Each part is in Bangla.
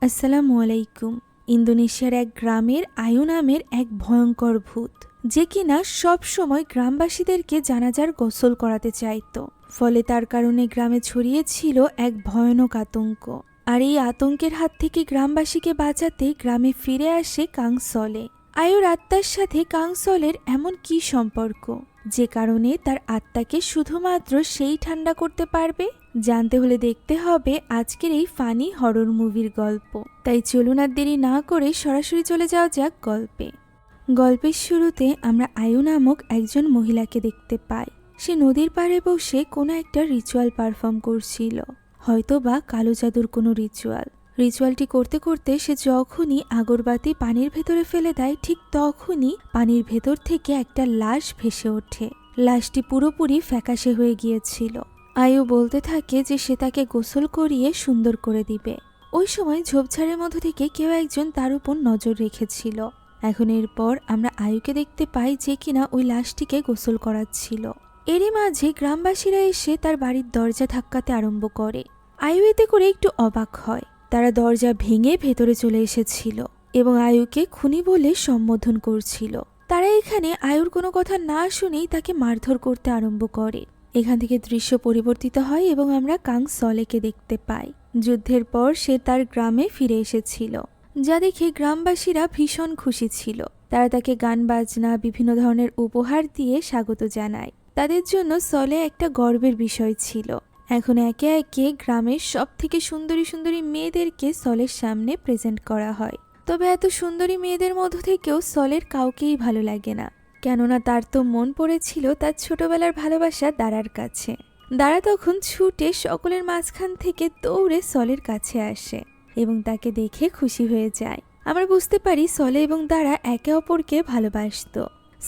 আসসালামু আলাইকুম। ইন্দোনেশিয়ার এক গ্রামের আয়ু নামের এক ভয়ঙ্কর ভূত, যে কিনা সব সময় গ্রামবাসীদেরকে জানাজার গোসল করাতে চাইত। ফলে তার কারণে গ্রামে ছড়িয়েছিল এক ভয়ানক আতঙ্ক। আর এই আতঙ্কের হাত থেকে গ্রামবাসীকে বাঁচাতে গ্রামে ফিরে আসে কাং সলে। আয়ুর আত্মার সাথে কাং সলের এমন কি সম্পর্ক, যে কারণে তার আত্মাকে শুধুমাত্র সেই ঠান্ডা করতে পারবে? জানতে হলে দেখতে হবে আজকের এই ফানি হরর মুভির গল্প। তাই চলুন আর দেরি না করে সরাসরি চলে যাওয়া যাক গল্পে। গল্পের শুরুতে আমরা আয়ু নামক একজন মহিলাকে দেখতে পাই। সে নদীর পাড়ে বসে কোনো একটা রিচুয়াল পারফর্ম করছিল, হয়তো বা কালো জাদুর কোনো রিচুয়ালটি করতে করতে সে যখনই আগরবাতি পানির ভেতরে ফেলে দেয়, ঠিক তখনই পানির ভেতর থেকে একটা লাশ ভেসে ওঠে। লাশটি পুরোপুরি ফ্যাকাশে হয়ে গিয়েছিল। আয়ু বলতে থাকে যে সে তাকে গোসল করিয়ে সুন্দর করে দিবে। ওই সময় ঝোপঝাড়ের মধ্য থেকে কেউ একজন তার উপর নজর রেখেছিল। এখন এরপর আমরা আয়ুকে দেখতে পাই যে কিনা ওই লাশটিকে গোসল করাচ্ছিল। এরই মাঝে গ্রামবাসীরা এসে তার বাড়ির দরজা ধাক্কাতে আরম্ভ করে। আয়ু এতে করে একটু অবাক হয়। তারা দরজা ভেঙে ভেতরে চলে এসেছিল এবং আয়ুকে খুনি বলে সম্বোধন করছিল। তারা এখানে আয়ুর কোনো কথা না শুনেই তাকে মারধর করতে আরম্ভ করে। এখান থেকে দৃশ্য পরিবর্তিত হয় এবং আমরা কাং সলেকে দেখতে পাই। যুদ্ধের পর সে তার গ্রামে ফিরে এসেছিল, যা দেখে গ্রামবাসীরা ভীষণ খুশি ছিল। তারা তাকে গান বাজনা বিভিন্ন ধরনের উপহার দিয়ে স্বাগত জানায়। তাদের জন্য সলে একটা গর্বের বিষয় ছিল। এখন একে একে গ্রামের সব থেকে সুন্দরী সুন্দরী মেয়েদেরকে সলের সামনে প্রেজেন্ট করা হয়। তবে এত সুন্দরী মেয়েদের মধ্য থেকেও সলের কাউকেই ভালো লাগে না, কেননা তার তো মন পড়েছিল তার ছোটবেলার ভালোবাসা দারার কাছে। দারা তখন ছুটে সকলের মাঝখান থেকে দৌড়ে সলের কাছে আসে এবং তাকে দেখে খুশি হয়ে যায়। আমরা বুঝতে পারি সলে এবং দারা একে অপরকে ভালোবাসত।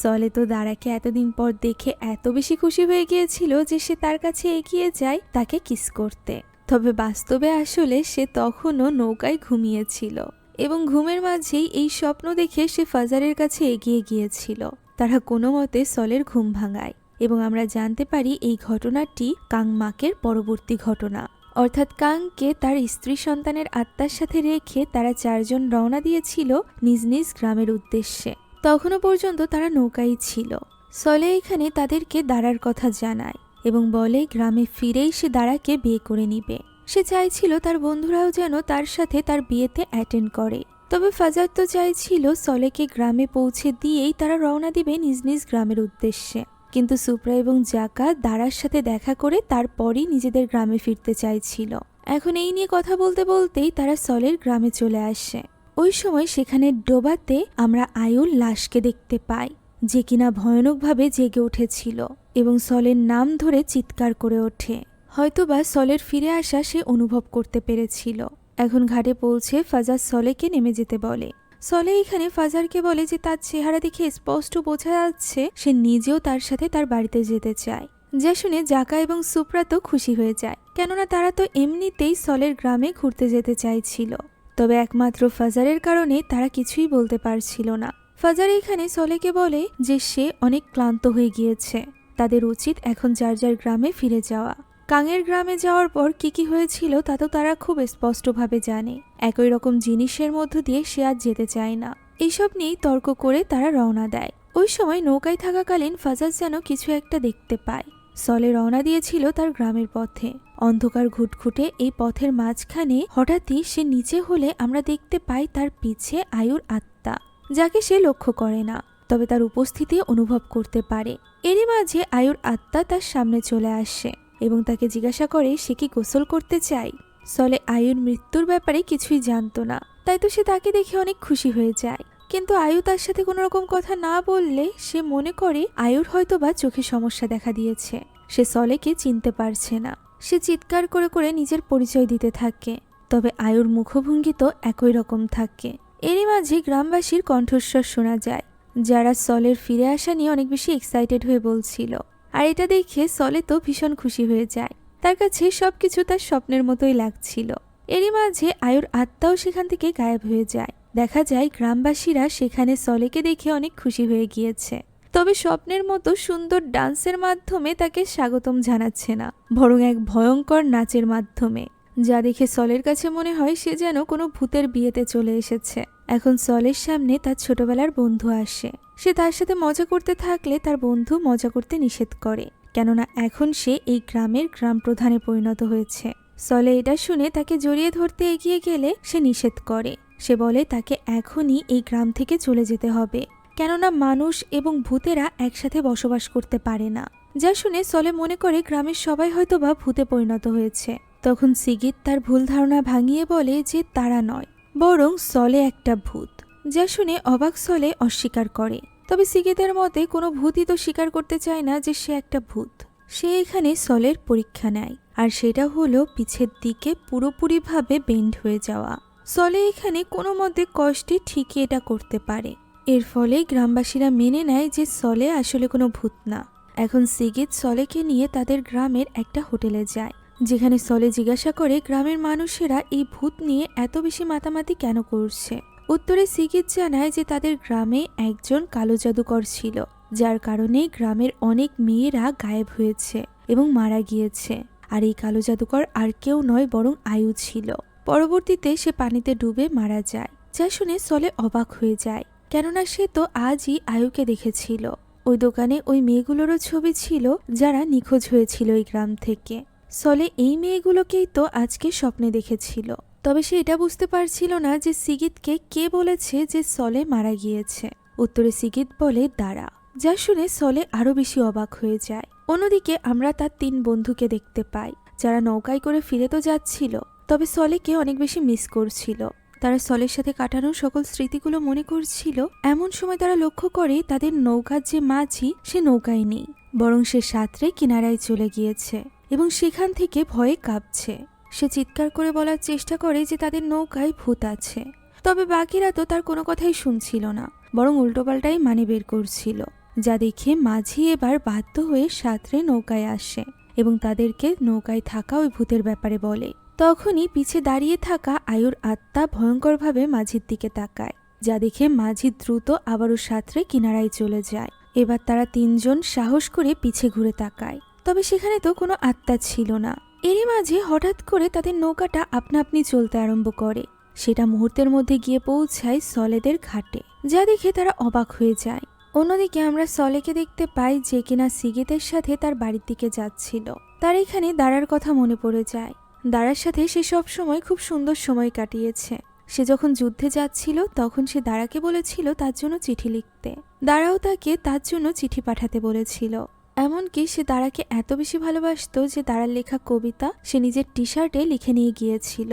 সলে তো দারাকে এতদিন পর দেখে এত বেশি খুশি হয়ে গিয়েছিল যে সে তার কাছে এগিয়ে যায় তাকে কিস করতে। তবে বাস্তবে আসলে সে তখনও নৌকায় ঘুমিয়েছিল এবং ঘুমের মাঝেই এই স্বপ্ন দেখে সে ফাজারের কাছে এগিয়ে গিয়েছিল। তারা কোনো মতে সলের ঘুম ভাঙায় এবং আমরা জানতে পারি এই ঘটনাটি কাং মাকের পরবর্তী ঘটনা। অর্থাৎ কাংকে তার স্ত্রী সন্তানের আত্মার সাথে রেখে তারা চারজন রওনা দিয়েছিল নিজ নিজ গ্রামের উদ্দেশ্যে। তখনও পর্যন্ত তারা নৌকায় ছিল। সলে এখানে তাদেরকে দারার কথা জানায় এবং বলে গ্রামে ফিরেই সে দারাকে বিয়ে করে নিবে। সে চাইছিল তার বন্ধুরাও যেন তার সাথে তার বিয়েতে অ্যাটেন্ড করে। তবে ফাজার তো চাইছিল সলেকে গ্রামে পৌঁছে দিয়েই তারা রওনা দিবে নিজ নিজ গ্রামের উদ্দেশ্যে। কিন্তু সুপ্রা এবং জাকা দারার সাথে দেখা করে তারপরই নিজেদের গ্রামে ফিরতে চাইছিল। এখন এই নিয়ে কথা বলতে বলতেই তারা সলের গ্রামে চলে আসে। ওই সময় সেখানে ডোবাতে আমরা আয়ুর লাশকে দেখতে পাই, যে কিনা ভয়ানকভাবে জেগে উঠেছিল এবং সলের নাম ধরে চিৎকার করে ওঠে। হয়তোবা সলের ফিরে আসা সে অনুভব করতে পেরেছিল। এখন ঘাটে পৌঁছে ফাজার সলেকে নেমে যেতে বলে। সলে এখানে ফাজারকে বলে যে তার চেহারা দেখে স্পষ্ট বোঝা যাচ্ছে সে নিজেও তার সাথে তার বাড়িতে যেতে চায়। যা শুনে জাকা এবং সুপ্রা তো খুশি হয়ে যায়, কেননা তারা তো এমনিতেই সলের গ্রামে ঘুরতে যেতে চাইছিল। তবে একমাত্র ফাজারের কারণে তারা কিছুই বলতে পারছিল না। ফাজার এখানে সলেকে বলে যে সে অনেক ক্লান্ত হয়ে গিয়েছে, তাদের উচিত এখন যার যার গ্রামে ফিরে যাওয়া। কাঙের গ্রামে যাওয়ার পর কি হয়েছিল তা তো তারা খুব স্পষ্টভাবে জানে। একই রকম জিনিসের মধ্য দিয়ে সে আর যেতে চায় না। এইসব নিয়েই তর্ক করে তারা রওনা দেয়। ওই সময় নৌকায় থাকাকালীন ফাজার যেন কিছু একটা দেখতে পায়। সলে রওনা দিয়েছিল তার গ্রামের পথে। অন্ধকার ঘুটঘুটে এই পথের মাঝখানে হঠাৎই সে নিচে হলে আমরা দেখতে পাই তার পিছে আয়ুর আত্মা, যাকে সে লক্ষ্য করে না, তবে তার উপস্থিতি অনুভব করতে পারে। এরই মাঝে আয়ুর আত্মা তার সামনে চলে আসে এবং তাকে জিজ্ঞাসা করে সে কি গোসল করতে চায়। সলে আয়ুর মৃত্যুর ব্যাপারে কিছুই জানতো না, তাই তো সে তাকে দেখে অনেক খুশি হয়ে যায়। কিন্তু আয়ু তার সাথে কোনো রকম কথা না বললে সে মনে করে আয়ুর হয়তোবা চোখে সমস্যা দেখা দিয়েছে। সে সলেকে চিনতে পারছে না। সে চিৎকার করে করে নিজের পরিচয় দিতে থাকে, তবে আয়ুর মুখভঙ্গি তো একই রকম থাকে। এরই মাঝে গ্রামবাসীর কণ্ঠস্বর শোনা যায়, যারা সলের ফিরে আসা নিয়ে অনেক বেশি এক্সাইটেড হয়ে বলছিল। আর এটা দেখে সলে তো ভীষণ খুশি হয়ে যায়। তার কাছে সবকিছু তার স্বপ্নের মতোই লাগছিল। এরই মাঝে আয়ুর আত্মাও সেখান থেকে গায়েব হয়ে যায়। দেখা যায় গ্রামবাসীরা সেখানে সলেকে দেখে অনেক খুশি হয়ে গিয়েছে, তবে স্বপ্নের মতো সুন্দর ডান্সের মাধ্যমে তাকে স্বাগতম জানাচ্ছে না, বরং এক ভয়ঙ্কর নাচের মাধ্যমে। যা দেখে সলের কাছে মনে হয় সে যেন কোনো ভূতের বিয়েতে চলে এসেছে। এখন সলের সামনে তার ছোটবেলার বন্ধু আসে। সে তার সাথে মজা করতে থাকলে তার বন্ধু মজা করতে নিষেধ করে, কেননা এখন সে এই গ্রামের গ্রাম প্রধানে পরিণত হয়েছে। সলে এটা শুনে তাকে জড়িয়ে ধরতে এগিয়ে গেলে সে নিষেধ করে। সে বলে তাকে এখনই এই গ্রাম থেকে চলে যেতে হবে, কেননা মানুষ এবং ভূতেরা একসাথে বসবাস করতে পারে না। যা শুনে সলে মনে করে গ্রামের সবাই হয়তোবা ভূতে পরিণত হয়েছে। তখন সিগিত তার ভুল ধারণা ভাঙিয়ে বলে যে তারা নয়, বরং সলে একটা ভূত। যা শুনে অবাক সলে অস্বীকার করে। তবে সিগিতের মতে কোনো ভূতই তো স্বীকার করতে চায় না যে সে একটা ভূত। সে এখানে সলের পরীক্ষা নেয়, আর সেটা হলো পিছের দিকে পুরোপুরিভাবে বেন্ড হয়ে যাওয়া। সলে এখানে কোনো মতে কষ্টে ঠিকই এটা করতে পারে। এর ফলে গ্রামবাসীরা মেনে নেয় যে সলে আসলে কোনো ভূত না। এখন সিগিত সলেকে নিয়ে তাদের গ্রামের একটা হোটেলে যায়, যেখানে সলে জিজ্ঞাসা করে গ্রামের মানুষেরা এই ভূত নিয়ে এত বেশি মাতামাতি কেন করছে। উত্তরে সিগিত জানায় যে তাদের গ্রামে একজন কালো জাদুকর ছিল, যার কারণে গ্রামের অনেক মেয়েরা গায়েব হয়েছে এবং মারা গিয়েছে। আর এই কালো জাদুকর আর কেউ নয় বরং আয়ু ছিল। পরবর্তীতে সে পানিতে ডুবে মারা যায়। যা শুনে সলে অবাক হয়ে যায়, কেননা সে তো আজই আয়ুকে দেখেছিল। ওই দোকানে ওই মেয়েগুলোরও ছবি ছিল যারা নিখোঁজ হয়েছিল এই গ্রাম থেকে। সলে এই মেয়েগুলোকেই তো আজকে স্বপ্নে দেখেছিল। তবে সে এটা বুঝতে পারছিল না যে সিগিতকে কে বলেছে যে সলে মারা গিয়েছে। উত্তরে সিগিত বলে দাঁড়া। যা শুনে সলে আরো বেশি অবাক হয়ে যায়। অন্যদিকে আমরা তার 3 বন্ধুকে দেখতে পাই, যারা নৌকায় করে ফিরে তো যাচ্ছিল, তবে সলেকে অনেক বেশি মিস করছিল। তারা সলের সাথে কাটানো সকল স্মৃতিগুলো মনে করছিল। এমন সময় তারা লক্ষ্য করে তাদের নৌকার যে মাঝি সে নৌকায় নেই, বরং সে সাঁতরে কিনারায় চলে গিয়েছে এবং সেখান থেকে ভয়ে কাঁপছে। সে চিৎকার করে বলার চেষ্টা করে যে তাদের নৌকায় ভূত আছে। তবে বাকিরা তো তার কোনো কথাই শুনছিল না, বরং উল্টোপাল্টাই মানে বের করছিল। যা দেখে মাঝি এবার বাধ্য হয়ে সাঁতরে নৌকায় আসে এবং তাদেরকে নৌকায় থাকা ওই ভূতের ব্যাপারে বলে। তখনই পিছে দাঁড়িয়ে থাকা আয়ুর আত্মা ভয়ঙ্করভাবে মাঝির দিকে তাকায়, যা দেখে মাঝি দ্রুত আবারও সাঁতরে কিনারায় চলে যায়। এবার তারা 3 জন সাহস করে পিছে ঘুরে তাকায়, তবে সেখানে তো কোনো আত্মা ছিল না। এরই মাঝে হঠাৎ করে তাদের নৌকাটা আপনা আপনি চলতে আরম্ভ করে। সেটা মুহূর্তের মধ্যে গিয়ে পৌঁছায় সলেদের ঘাটে, যা দেখে তারা অবাক হয়ে যায়। অন্যদিকে আমরা সলেকে দেখতে পাই যে কিনা সিগিতের সাথে তার বাড়ির দিকে যাচ্ছিল। তার এখানে দাঁড়ার কথা মনে পড়ে যায়। দাঁড়ার সাথে সে সব সময় খুব সুন্দর সময় কাটিয়েছে। সে যখন যুদ্ধে যাচ্ছিল তখন সে দাঁড়াকে বলেছিল তার জন্য চিঠি লিখতে। দাঁড়াও তাকে তার জন্য চিঠি পাঠাতে বলেছিল। এমনকি সে দাঁড়াকে এত বেশি ভালোবাসতো যে দাঁড়ার লেখা কবিতা সে নিজের টি শার্টে লিখে নিয়ে গিয়েছিল,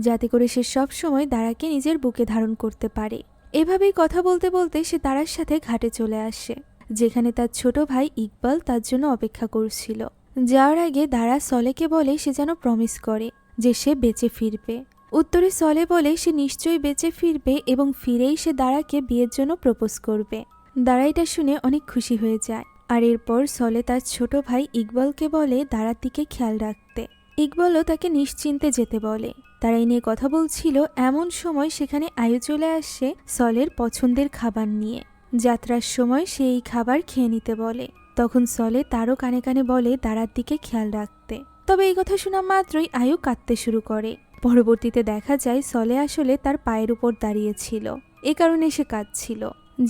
যাতে করে সে সব সময় দাঁড়াকে নিজের বুকে ধারণ করতে পারে। এভাবেই কথা বলতে বলতে সে দাঁড়ার সাথে ঘাটে চলে আসে, যেখানে তার ছোট ভাই ইকবাল তার জন্য অপেক্ষা করছিল। যাওয়ার আগে দাঁড়া সলেকে বলে সে যেন প্রমিস করে যে সে বেঁচে ফিরবে। উত্তরে সলে বলে সে নিশ্চয়ই বেঁচে ফিরবে এবং ফিরেই সে দাঁড়াকে বিয়ের জন্য প্রপোজ করবে। দাঁড়া এটা শুনে অনেক খুশি হয়ে যায়। আর এরপর সলে তার ছোট ভাই ইকবালকে বলে দাঁড়ার দিকে খেয়াল রাখতে। ইকবালও তাকে নিশ্চিন্তে যেতে বলে। তারা এই নিয়ে কথা বলছিল, এমন সময় সেখানে আয়ু চলে আসে সলের পছন্দের খাবার নিয়ে। যাত্রার সময় সে এই খাবার খেয়ে নিতে বলে। তখন সলে তারও কানে কানে বলে দাঁড়ার দিকে খেয়াল রাখতে। তবে এই কথা শোনা মাত্রই আয়ু কাঁদতে শুরু করে। পরবর্তীতে দেখা যায় সলে আসলে তার পায়ের উপর দাঁড়িয়েছিল, এ কারণে সে কাঁদছিল।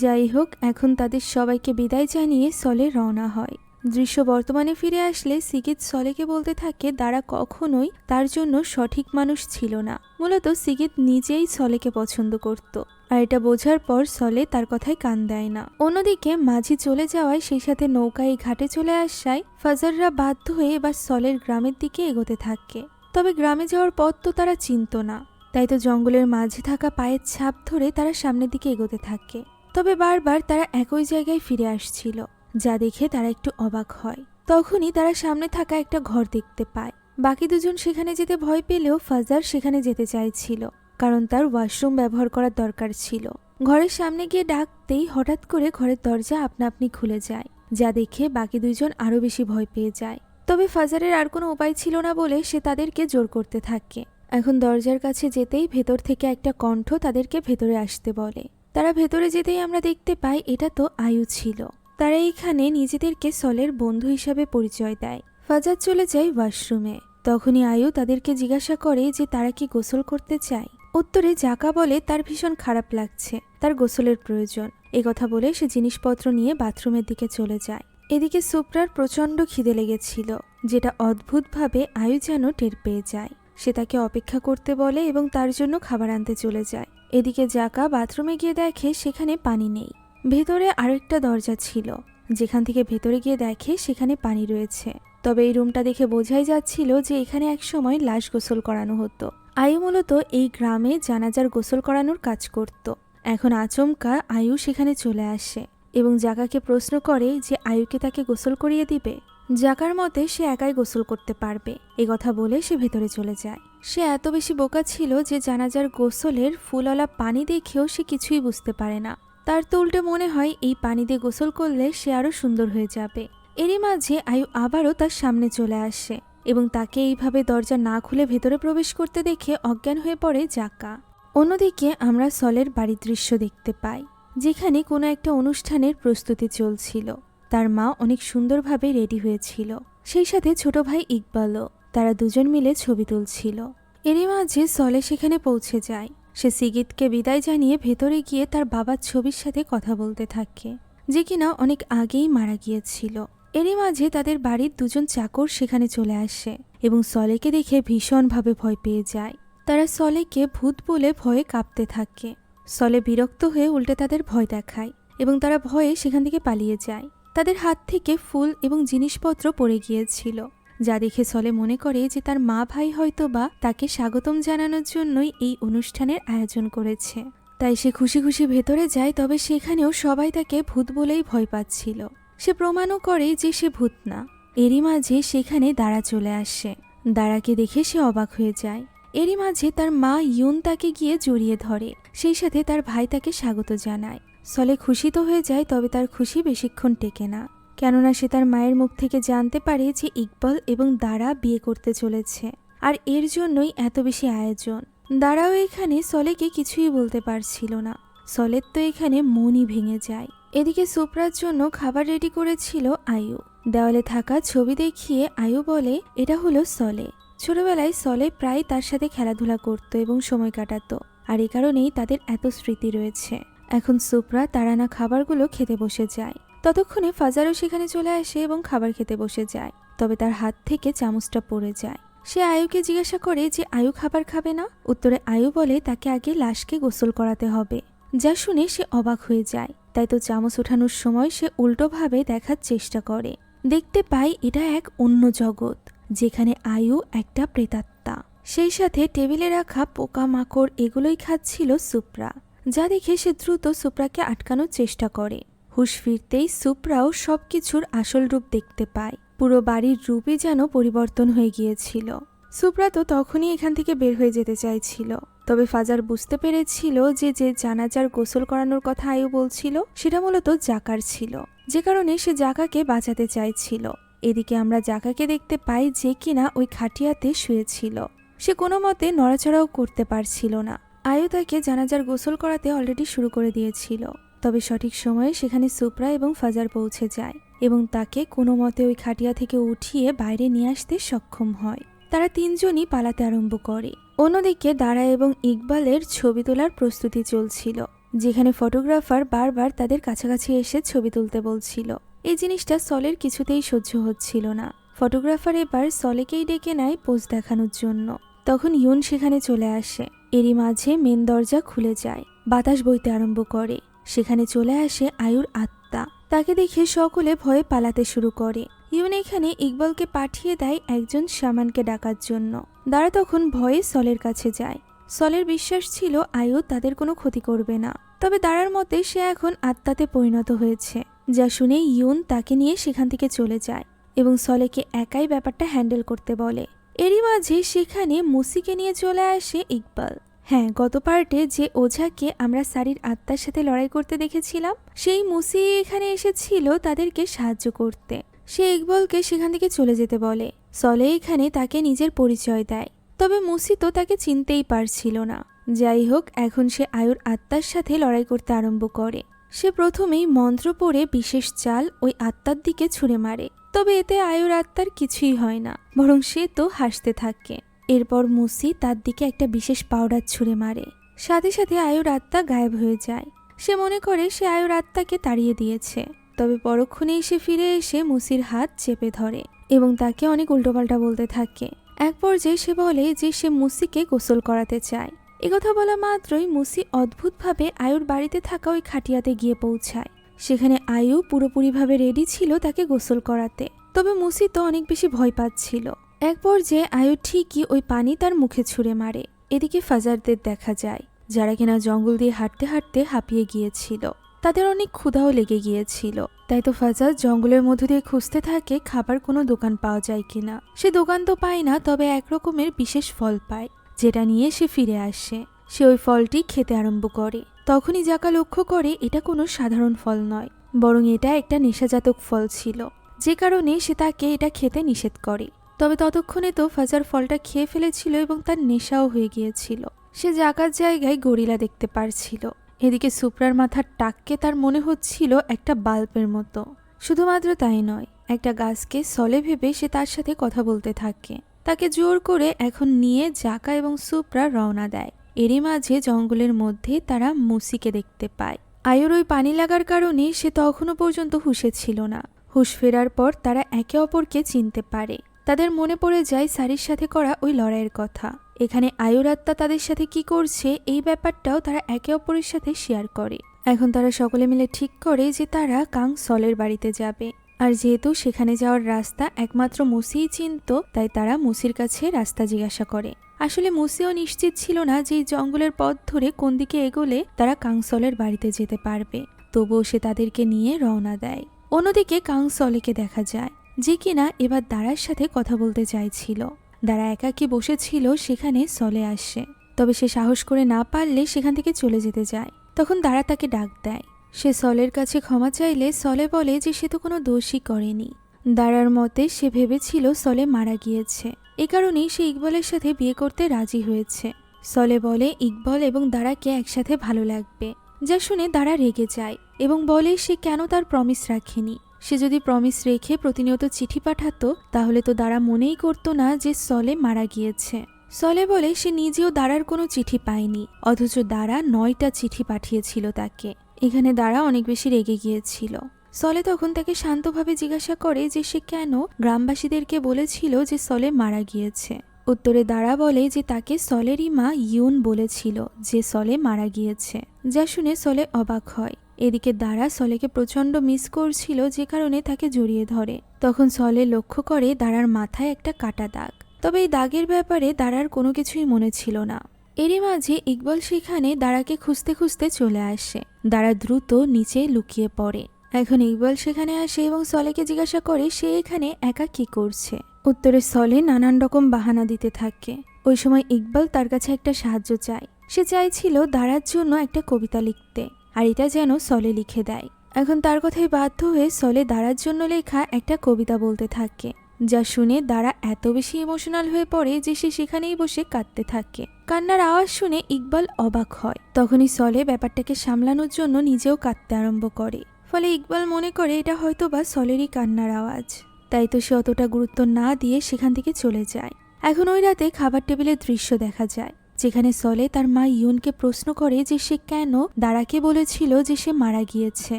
যাই হোক, এখন তাদের সবাইকে বিদায় জানিয়ে সলে রওনা হয়। দৃশ্য বর্তমানে ফিরে আসলে সিগিত সলেকে বলতে থাকে দাঁড়া কখনোই তার জন্য সঠিক মানুষ ছিল না। মূলত সিগিত নিজেই সলেকে পছন্দ করত, আর এটা বোঝার পর সলে তার কথায় কান দেয় না। অন্যদিকে মাঝি চলে যাওয়ায় সেই সাথে নৌকায় ঘাটে চলে আসায় ফাজাররা বাধ্য হয়ে এবার সলের গ্রামের দিকে এগোতে থাকে। তবে গ্রামে যাওয়ার পথ তো তারা চিনত না, তাই তো জঙ্গলের মাঝে থাকা পায়ের ছাপ ধরে তারা সামনের দিকে এগোতে থাকে। তবে বারবার তারা একই জায়গায় ফিরে আসছিল, যা দেখে তারা একটু অবাক হয়। তখনই তারা সামনে থাকা একটা ঘর দেখতে পায়। বাকি 2 জন সেখানে যেতে ভয় পেলেও ফাজার সেখানে যেতে চাইছিল, কারণ তার ওয়াশরুম ব্যবহার করার দরকার ছিল। ঘরের সামনে গিয়ে ডাকতেই হঠাৎ করে ঘরের দরজা আপনা আপনি খুলে যায়, যা দেখে বাকি 2 জন আরো বেশি ভয় পেয়ে যায়। তবে ফাজারের আর কোনো উপায় ছিল না বলে সে তাদেরকে জোর করতে থাকে। এখন দরজার কাছে যেতেই ভেতর থেকে একটা কণ্ঠ তাদেরকে ভেতরে আসতে বলে। তারা ভেতরে যেতেই আমরা দেখতে পাই এটা তো আয়ু ছিল। তারা এখানে নিজেদেরকে সলের বন্ধু হিসাবে পরিচয় দেয়। ফাজার চলে যায় ওয়াশরুমে। তখনই আয়ু তাদেরকে জিজ্ঞাসা করে যে তারা কি গোসল করতে চায়। উত্তরে জাকা বলে তার ভীষণ খারাপ লাগছে, তার গোসলের প্রয়োজন। কথা বলে সে জিনিসপত্র নিয়ে বাথরুমের দিকে চলে যায়। এদিকে সুপ্রার প্রচণ্ড খিদে লেগেছিল, যেটা অদ্ভুতভাবে আয়ু যেন টের পেয়ে যায়। সে তাকে অপেক্ষা করতে বলে এবং তার জন্য খাবার আনতে চলে যায়। এদিকে জাকা বাথরুমে গিয়ে দেখে সেখানে পানি নেই। ভেতরে আরেকটা দরজা ছিল, যেখান থেকে ভেতরে গিয়ে দেখে সেখানে পানি রয়েছে। তবে এই রুমটা দেখে বোঝাই যাচ্ছিল যে এখানে একসময় লাশ গোসল করানো হতো। আয়ু মূলত এই গ্রামে জানাজার গোসল করানোর কাজ করত। এখন আচমকা আয়ু সেখানে চলে আসে এবং জাকাকে প্রশ্ন করে যে আয়ুকে তাকে গোসল করিয়ে দিবে। জাকার মতে সে একাই গোসল করতে পারবে। কথা বলে সে ভেতরে চলে যায়। সে এত বেশি বোকা ছিল যে জানাজার গোসলের ফুলওয়ালা পানি দেখেও সে কিছুই বুঝতে পারে না। তার তো উল্টে মনে হয় এই পানি দিয়ে গোসল করলে সে আরো সুন্দর হয়ে যাবে। এরই মাঝে আয়ু আবারও তার সামনে চলে আসে এবং তাকে এইভাবে দরজা না খুলে ভেতরে প্রবেশ করতে দেখে অজ্ঞান হয়ে পড়ে জাকা। অন্যদিকে আমরা সলের বাড়ির দৃশ্য দেখতে পাই, যেখানে কোনো একটা অনুষ্ঠানের প্রস্তুতি চলছিল। তার মা অনেক সুন্দরভাবে রেডি হয়েছিল, সেই সাথে ছোট ভাই ইকবালও। তারা দুজন মিলে ছবি তুলছিল। এরই মাঝে সলে সেখানে পৌঁছে যায়। সে সিগিতকে বিদায় জানিয়ে ভেতরে গিয়ে তার বাবার ছবির সাথে কথা বলতে থাকে, যে কিনা অনেক আগেই মারা গিয়েছিল। এরই মাঝে তাদের বাড়ির দুজন চাকর সেখানে চলে আসে এবং সলেকে দেখে ভীষণভাবে ভয় পেয়ে যায়। তারা সলেকে ভূত বলে ভয়ে কাঁপতে থাকে। সলে বিরক্ত হয়ে উল্টে তাদের ভয় দেখায় এবং তারা ভয়ে সেখান থেকে পালিয়ে যায়। তাদের হাত থেকে ফুল এবং জিনিসপত্র পড়ে গিয়েছিল, যা দেখে সলে মনে করে যে তার মা ভাই হয়তো বা তাকে স্বাগতম জানানোর জন্যই এই অনুষ্ঠানের আয়োজন করেছে। তাই সে খুশি খুশি ভেতরে যায়। তবে সেখানেও সবাই তাকে ভূত বলেই ভয় পাচ্ছিল। সে প্রমাণও করে যে সে ভূত না। এরই মাঝে সেখানে দাঁড়া চলে আসে। দাঁড়াকে দেখে সে অবাক হয়ে যায়। এরই মাঝে তার মা ইউন তাকে গিয়ে জড়িয়ে ধরে, সেই সাথে তার ভাই তাকে স্বাগত জানায়। সলে খুশি তো হয়ে যায়, তবে তার খুশি বেশিক্ষণ টেকে না, কেননা সে তার মায়ের মুখ থেকে জানতে পারে যে ইকবাল এবং দাঁড়া বিয়ে করতে চলেছে, আর এর জন্যই এত বেশি আয়োজন। দাঁড়াও এখানে সলেকে কিছুই বলতে পারছিল না। সলের তো এখানে মনই ভেঙে যায়। এদিকে সুপ্রার জন্য খাবার রেডি করেছিল আয়ু। দেওয়ালে থাকা ছবি দেখিয়ে আয়ু বলে এটা হলো সলে। ছোটবেলায় সলে প্রায় তার সাথে খেলাধুলা করত এবং সময় কাটাতো, আর এই কারণেই তাদের এত স্মৃতি রয়েছে। এখন সুপ্রা তারানা খাবারগুলো খেতে বসে যায়। ততক্ষণে ফাজারও সেখানে চলে আসে এবং খাবার খেতে বসে যায়। তবে তার হাত থেকে চামচটা পড়ে যায়। সে আয়ুকে জিজ্ঞাসা করে যে আয়ু খাবার খাবে না। উত্তরে আয়ু বলে তাকে আগে লাশকে গোসল করাতে হবে। যা শুনে সে অবাক হয়ে যায়। তাই তো চামচ ওঠানোর সময় সে উল্টোভাবে দেখার চেষ্টা করে। দেখতে পাই এটা এক অন্য জগৎ, যেখানে আয়ু একটা প্রেতাত্মা। সেই সাথে টেবিলে রাখা পোকামাকড় এগুলোই খাচ্ছিল সুপ্রা, যা দেখে সে দ্রুত সুপ্রাকে আটকানোর চেষ্টা করে। হুঁশ ফিরতেই সুপ্রাও সবকিছুর আসল রূপ দেখতে পায়। পুরো বাড়ির রূপই যেন পরিবর্তন হয়ে গিয়েছিল। সুপ্রা তো তখনই এখান থেকে বের হয়ে যেতে চাইছিল, তবে ফাজার বুঝতে পেরেছিল যে যে জানাজার গোসল করানোর কথা আয়ু বলছিল সেটা মূলত জাকার ছিল, যে কারণে সে জাকাকে বাঁচাতে চাইছিল। এদিকে আমরা জাকাকে দেখতে পাই যে কিনা ওই খাটিয়াতে শুয়েছিল। সে কোনো মতে নড়াচড়াও করতে পারছিল না। আয়ু তাকে জানাজার গোসল করাতে অলরেডি শুরু করে দিয়েছিল। তবে সঠিক সময়ে সেখানে সুপ্রা এবং ফাজার পৌঁছে যায় এবং তাকে কোনো মতে ওই খাটিয়া থেকে উঠিয়ে বাইরে নিয়ে আসতে সক্ষম হয়। তারা তিনজনই পালাতে আরম্ভ করে। অন্যদিকে দাঁড়া এবং ইকবালের ছবি তোলার প্রস্তুতি চলছিল, যেখানে ফটোগ্রাফার বারবার তাদের কাছাকাছি এসে ছবি তুলতে বলছিল। এই জিনিসটা সলের কিছুতেই সহ্য হচ্ছিল না। ফটোগ্রাফার এবার সলেকেই ডেকে নেয় পোজ দেখানোর জন্য। তখন ইউন সেখানে চলে আসে। এরই মাঝে মেন দরজা খুলে যায়, বাতাস বইতে আরম্ভ করে। সেখানে চলে আসে আয়ুর আত্মা। তাকে দেখে সকলে ভয়ে পালাতে শুরু করে। ইউন এখানে ইকবালকে পাঠিয়ে দেয় একজন শামানকে ডাকার জন্য। দাঁড়া তখন ভয়ে সলের কাছে যায়। সলের বিশ্বাস ছিল আয়ু তাদের কোনো ক্ষতি করবে না, তবে দাঁড়ার মতে সে এখন আত্মাতে পরিণত হয়েছে। যা শুনে ইউন তাকে নিয়ে সেখান থেকে চলে যায় এবং সলেকে একাই ব্যাপারটা হ্যান্ডেল করতে বলে। এরই মাঝে সেখানে মুসিকে নিয়ে চলে আসে ইকবাল। হ্যাঁ, গত পার্টে যে ওঝাকে আমরা সারির আত্মার সাথে লড়াই করতে দেখেছিলাম, সেই মুসি এখানে এসেছিল তাদেরকে সাহায্য করতে। সে ইকবালকে সেখান থেকে চলে যেতে বলে। সলে এখানে তাকে নিজের পরিচয় দেয়, তবে মুসি তো তাকে চিনতেই পারছিল না। যাই হোক, এখন সে আয়ুর আত্মার সাথে লড়াই করতে আরম্ভ করে। সে প্রথমেই মন্ত্র পড়ে বিশেষ চাল ওই আত্মার দিকে ছুঁড়ে মারে তবে এতে আয়ুর আত্মার কিছুই হয় না, বরং সে তো হাসতে থাকে। এরপর মুসি তার দিকে একটা বিশেষ পাউডার ছুঁড়ে মারে। সাথে সাথে আয়ুর আত্মা গায়েব হয়ে যায়। সে মনে করে সে আয়ুর আত্মাকে তাড়িয়ে দিয়েছে। তবে পরক্ষণেই সে ফিরে এসে মুসির হাত চেপে ধরে এবং তাকে অনেক উল্টোপাল্টা বলতে থাকে। এক পর্যায়ে সে বলে যে সে মুসিকে গোসল করাতে চায়। একথা বলা মাত্রই মুসি অদ্ভুতভাবে আয়ুর বাড়িতে থাকা ওই খাটিয়াতে গিয়ে পৌঁছায়। সেখানে আয়ু পুরোপুরিভাবে রেডি ছিল তাকে গোসল করাতে। তবে মুসি তো অনেক বেশি ভয় পাচ্ছিল। এক পর্যায়ে আয়ু ঠিকই ওই পানি তার মুখে ছুঁড়ে মারে। এদিকে ফাজারদের দেখা যায়, যারা কিনা জঙ্গল দিয়ে হাঁটতে হাঁটতে হাঁপিয়ে গিয়েছিল। তাদের অনেক ক্ষুধাও লেগে গিয়েছিল। তাই তো ফাজার জঙ্গলের মধ্য দিয়ে খুঁজতে থাকে খাবার কোনো দোকান পাওয়া যায় কিনা। সে দোকান তো পায় না, তবে এক রকমের বিশেষ ফল পায়, যেটা নিয়ে সে ফিরে আসে। সে ওই ফলটি খেতে আরম্ভ করে। তখনই জাকা লক্ষ্য করে এটা কোনো সাধারণ ফল নয়, বরং এটা একটা নেশাজাতক ফল ছিল, যে কারণে সে তাকে এটা খেতে নিষেধ করে। তবে ততক্ষণে তো ফাজার ফলটা খেয়ে ফেলেছিল এবং তার নেশাও হয়ে গিয়েছিল। সে জাকার জায়গায় গরিলা দেখতে পারছিল। এদিকে সুপ্রার মাথার টাককে তার মনে হচ্ছিল একটা বাল্বের মতো। শুধুমাত্র তাই নয়, একটা গাছকে সলে ভেবে সে তার সাথে কথা বলতে থাকে। তাকে জোর করে এখন নিয়ে জাকা এবং সুপ্রা রওনা দেয়। এরই মাঝে জঙ্গলের মধ্যে তারা মুসিকে দেখতে পায়। আয়ুর ওই পানি লাগার কারণে সে তখনও পর্যন্ত হুঁশে ছিল না। হুঁশ ফেরার পর তারা একে অপরকে চিনতে পারে। তাদের মনে পড়ে যায় সারির সাথে করা ওই লড়াইয়ের কথা। এখানে আয়ুর আত্মা তাদের সাথে কি করছে এই ব্যাপারটাও তারা একে অপরের সাথে শেয়ার করে। এখন তারা সকলে মিলে ঠিক করে যে তারা কাং সলের বাড়িতে যাবে। আর যেহেতু সেখানে যাওয়ার রাস্তা একমাত্র মুসিই চিনত, তাই তারা মুসির কাছে রাস্তা জিজ্ঞাসা করে। আসলে মুসিও নিশ্চিত ছিল না যে এই জঙ্গলের পথ ধরে কোন দিকে এগোলে তারা কাংসলের বাড়িতে যেতে পারবে। তবুও সে তাদেরকে নিয়ে রওনা দেয়। অন্যদিকে কাংসলেকে দেখা যায়, যে কিনা এবার দাঁড়ার সাথে কথা বলতে চাইছিল। দাঁড়া একাকী বসেছিল, সেখানে সলে আসে। তবে সে সাহস করে না পারলে সেখান থেকে চলে যেতে যায়। তখন দাঁড়া তাকে ডাক দেয়। সে সলের কাছে ক্ষমা চাইলে সলে বলে যে সে তো কোনো দোষই করেনি। দাঁড়ার মতে সে ভেবেছিল সলে মারা গিয়েছে, এ কারণেই সে ইকবলের সাথে বিয়ে করতে রাজি হয়েছে। সলে বলে ইকবল এবং দাঁড়াকে একসাথে ভালো লাগবে, যা শুনে দাঁড়া রেগে যায় এবং বলে সে কেন তার প্রমিস রাখেনি। সে যদি প্রমিস রেখে প্রতিনিয়ত চিঠি পাঠাতো তাহলে তো দাঁড়া মনেই করতো না যে সলে মারা গিয়েছে। সলে বলে সে নিজেও দাঁড়ার কোনো চিঠি পায়নি, অথচ দাঁড়া 9টা চিঠি পাঠিয়েছিল তাকে। এখানে দাঁড়া অনেক বেশি রেগে গিয়েছিল। সলে তখন তাকে শান্তভাবে জিজ্ঞাসা করে যে সে কেন গ্রামবাসীদেরকে বলেছিল যে সলে মারা গিয়েছে। উত্তরে দাঁড়া বলে যে তাকে সলেরই মা ইউন বলেছিল যে সলে মারা গিয়েছে, যা শুনে সলে অবাক হয়। এদিকে দাঁড়া সলেকে প্রচণ্ড মিস করছিল, যে কারণে তাকে জড়িয়ে ধরে। তখন সলে লক্ষ্য করে দাঁড়ার মাথায় একটা কাটা দাগ। তবে এই দাগের ব্যাপারে দাঁড়ার কোনো কিছুই মনে ছিল না। এরই মাঝে ইকবল সেখানে দাঁড়াকে খুঁজতে খুঁজতে চলে আসে। দাঁড়া দ্রুত নিচে লুকিয়ে পড়ে। এখন ইকবল সেখানে আসে এবং সলেকে জিজ্ঞাসা করে সে এখানে একা কি করছে। উত্তরে সলে নানান রকম বাহানা দিতে থাকে। ওই সময় ইকবল তার কাছে একটা সাহায্য চায়। সে চাইছিল দাঁড়ার জন্য একটা কবিতা লিখতে, আর এটা যেন সলে লিখে দেয়। এখন তার কথাই বাধ্য হয়ে সলে দাঁড়ার জন্য লেখা একটা কবিতা বলতে থাকে, যা শুনে দাঁড়া এত বেশি ইমোশনাল হয়ে পড়ে যে সে সেখানেই বসে কাঁদতে থাকে। কান্নার আওয়াজ শুনে ইকবাল অবাক হয়। তখনই সলে ব্যাপারটাকে সামলানোর জন্য নিজেও কাঁদতে আরম্ভ করে। ফলে ইকবাল মনে করে এটা হয়তো বা সলেরই কান্নার আওয়াজ। তাই তো সে অতটা গুরুত্ব না দিয়ে সেখান থেকে চলে যায়। এখন ওই রাতে খাবার টেবিলের দৃশ্য দেখা যায়, যেখানে সলে তার মা ইউনকে প্রশ্ন করে যে সে কেন দাঁড়াকে বলেছিল যে সে মারা গিয়েছে।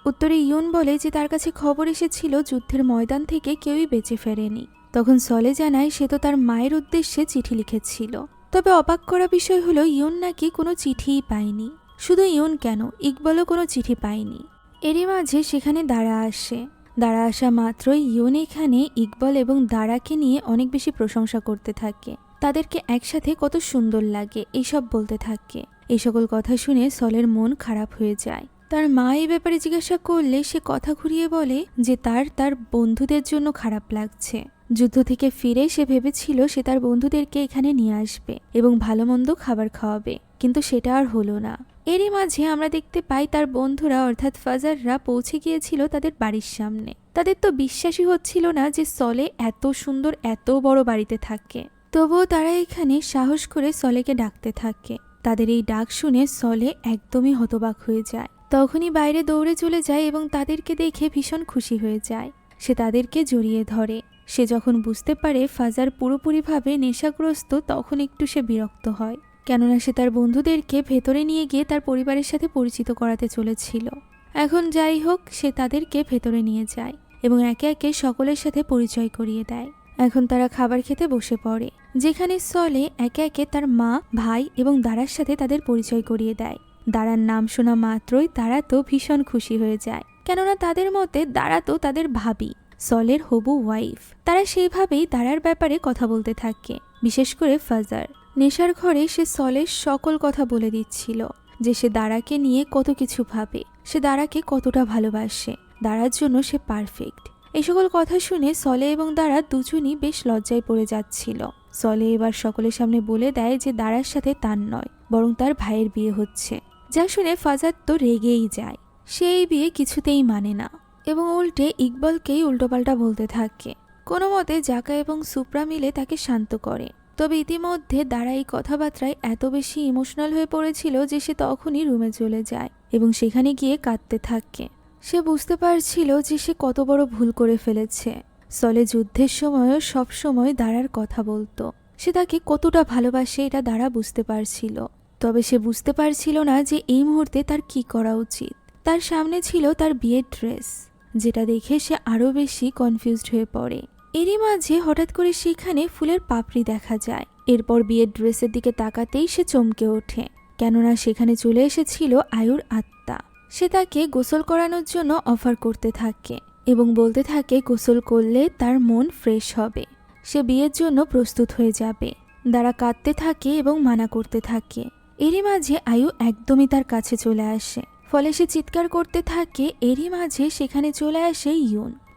উত্তরে ইউন বলে যে তার কাছে খবর এসেছিল যুদ্ধের ময়দান থেকে কেউই বেঁচে ফেরেনি। তখন সলে জানায় সে তো তার মায়ের উদ্দেশ্যে চিঠি লিখেছিল। তবে অবাক করা বিষয় হলো ইউন নাকি কোনো চিঠিই পায়নি। শুধু ইউন কেন, ইকবলও কোনো চিঠি পায়নি। এরই মাঝে সেখানে দাঁড়া আসে। দাঁড়া আসা মাত্রই ইউন এখানে ইকবল এবং দাঁড়াকে নিয়ে অনেক বেশি প্রশংসা করতে থাকে। তাদেরকে একসাথে কত সুন্দর লাগে এইসব বলতে থাকে। এই সকল কথা শুনে সলের মন খারাপ হয়ে যায়। তার মা এই ব্যাপারে জিজ্ঞাসা করলে সে কথা ঘুরিয়ে বলে যে তার বন্ধুদের জন্য খারাপ লাগছে। যুদ্ধ থেকে ফিরে সে ভেবেছিল সে তার বন্ধুদেরকে এখানে নিয়ে আসবে এবং ভালো মন্দ খাবার খাওয়াবে, কিন্তু সেটা আর হলো না। এরই মাঝে আমরা দেখতে পাই তার বন্ধুরা অর্থাৎ ফাজাররা পৌঁছে গিয়েছিল তাদের বাড়ির সামনে। তাদের তো বিশ্বাসই হচ্ছিল না যে সলে এত সুন্দর এত বড় বাড়িতে থাকে। তবুও তারা এখানে সাহস করে সলেকে ডাকতে থাকে। তাদের এই ডাক শুনে সলে একদমই হতবাক হয়ে যায়। তখনই বাইরে দৌড়ে চলে যায় এবং তাদেরকে দেখে ভীষণ খুশি হয়ে যায়। সে তাদেরকে জড়িয়ে ধরে। সে যখন বুঝতে পারে ফাজার পুরোপুরিভাবে নেশাগ্রস্ত তখন একটু সে বিরক্ত হয়, কেননা সে তার বন্ধুদেরকে ভেতরে নিয়ে গিয়ে তার পরিবারের সাথে পরিচিত করাতে চলেছিল। এখন যাই হোক, সে তাদেরকে ভেতরে নিয়ে যায় এবং একে একে সকলের সাথে পরিচয় করিয়ে দেয়। এখন তারা খাবার খেতে বসে পড়ে, যেখানে সলে একে একে তার মা, ভাই এবং দারার সাথে তাদের পরিচয় করিয়ে দেয়। দারার নাম শোনা মাত্রই তারা তো ভীষণ খুশি হয়ে যায়, কেননা তাদের মতে দারা তো তাদের ভাবি, সলের হবু ওয়াইফ। তারা সেইভাবেই দারার ব্যাপারে কথা বলতে থাকে, বিশেষ করে ফাজার। নেশার ঘরে সে সলের সকল কথা বলে দিচ্ছিল, যে সে দারাকে নিয়ে কত কিছু ভাবে, সে দারাকে কতটা ভালোবাসে, দারার জন্য সে পারফেক্ট। এই সকল কথা শুনে সলে এবং দারা দুজনই বেশ লজ্জায় পড়ে যাচ্ছিল। সলে এবার সকলের সামনে বলে দেয় যে দারার সাথে তার নয়, বরং তার ভাইয়ের বিয়ে হচ্ছে। যা শুনে ফাজার তো রেগেই যায়। সে এই বিয়ে কিছুতেই মানে না এবং উল্টে ইকবালকেই উল্টোপাল্টা বলতে থাকে। কোনো মতে জাকা এবং সুপ্রা মিলে তাকে শান্ত করে। তবে ইতিমধ্যে দারা এই কথাবার্তায় এত বেশি ইমোশনাল হয়ে পড়েছিল যে সে তখনই রুমে চলে যায় এবং সেখানে গিয়ে কাঁদতে থাকে। সে বুঝতে পারছিল যে সে কত বড় ভুল করে ফেলেছে। সলে যুদ্ধের সময়ও সবসময় দারার কথা বলতো, সে তাকে কতটা ভালোবাসে এটা দারা বুঝতে পারছিল। তবে সে বুঝতে পারছিল না যে এই মুহূর্তে তার কি করা উচিত। তার সামনে ছিল তার বিয়ের ড্রেস, যেটা দেখে সে আরও বেশি কনফিউজড হয়ে পড়ে। এরই মাঝে হঠাৎ করে সেখানে ফুলের পাপড়ি দেখা যায়। এরপর বিয়ের ড্রেসের দিকে তাকাতেই সে চমকে ওঠে, কেননা সেখানে চলে এসেছিল আয়ুর আত্মা। সে তাকে গোসল করানোর জন্য অফার করতে থাকে এবং বলতে থাকে গোসল করলে তার মন ফ্রেশ হবে, সে বিয়ের জন্য প্রস্তুত হয়ে যাবে। দারা কাঁদতে থাকে এবং মানা করতে থাকে। এরই মাঝে আয়ু একদমই তার কাছে চলে আসে, ফলে সে চিৎকার করতে থাকে। এরই মাঝে সেখানে চলে আসে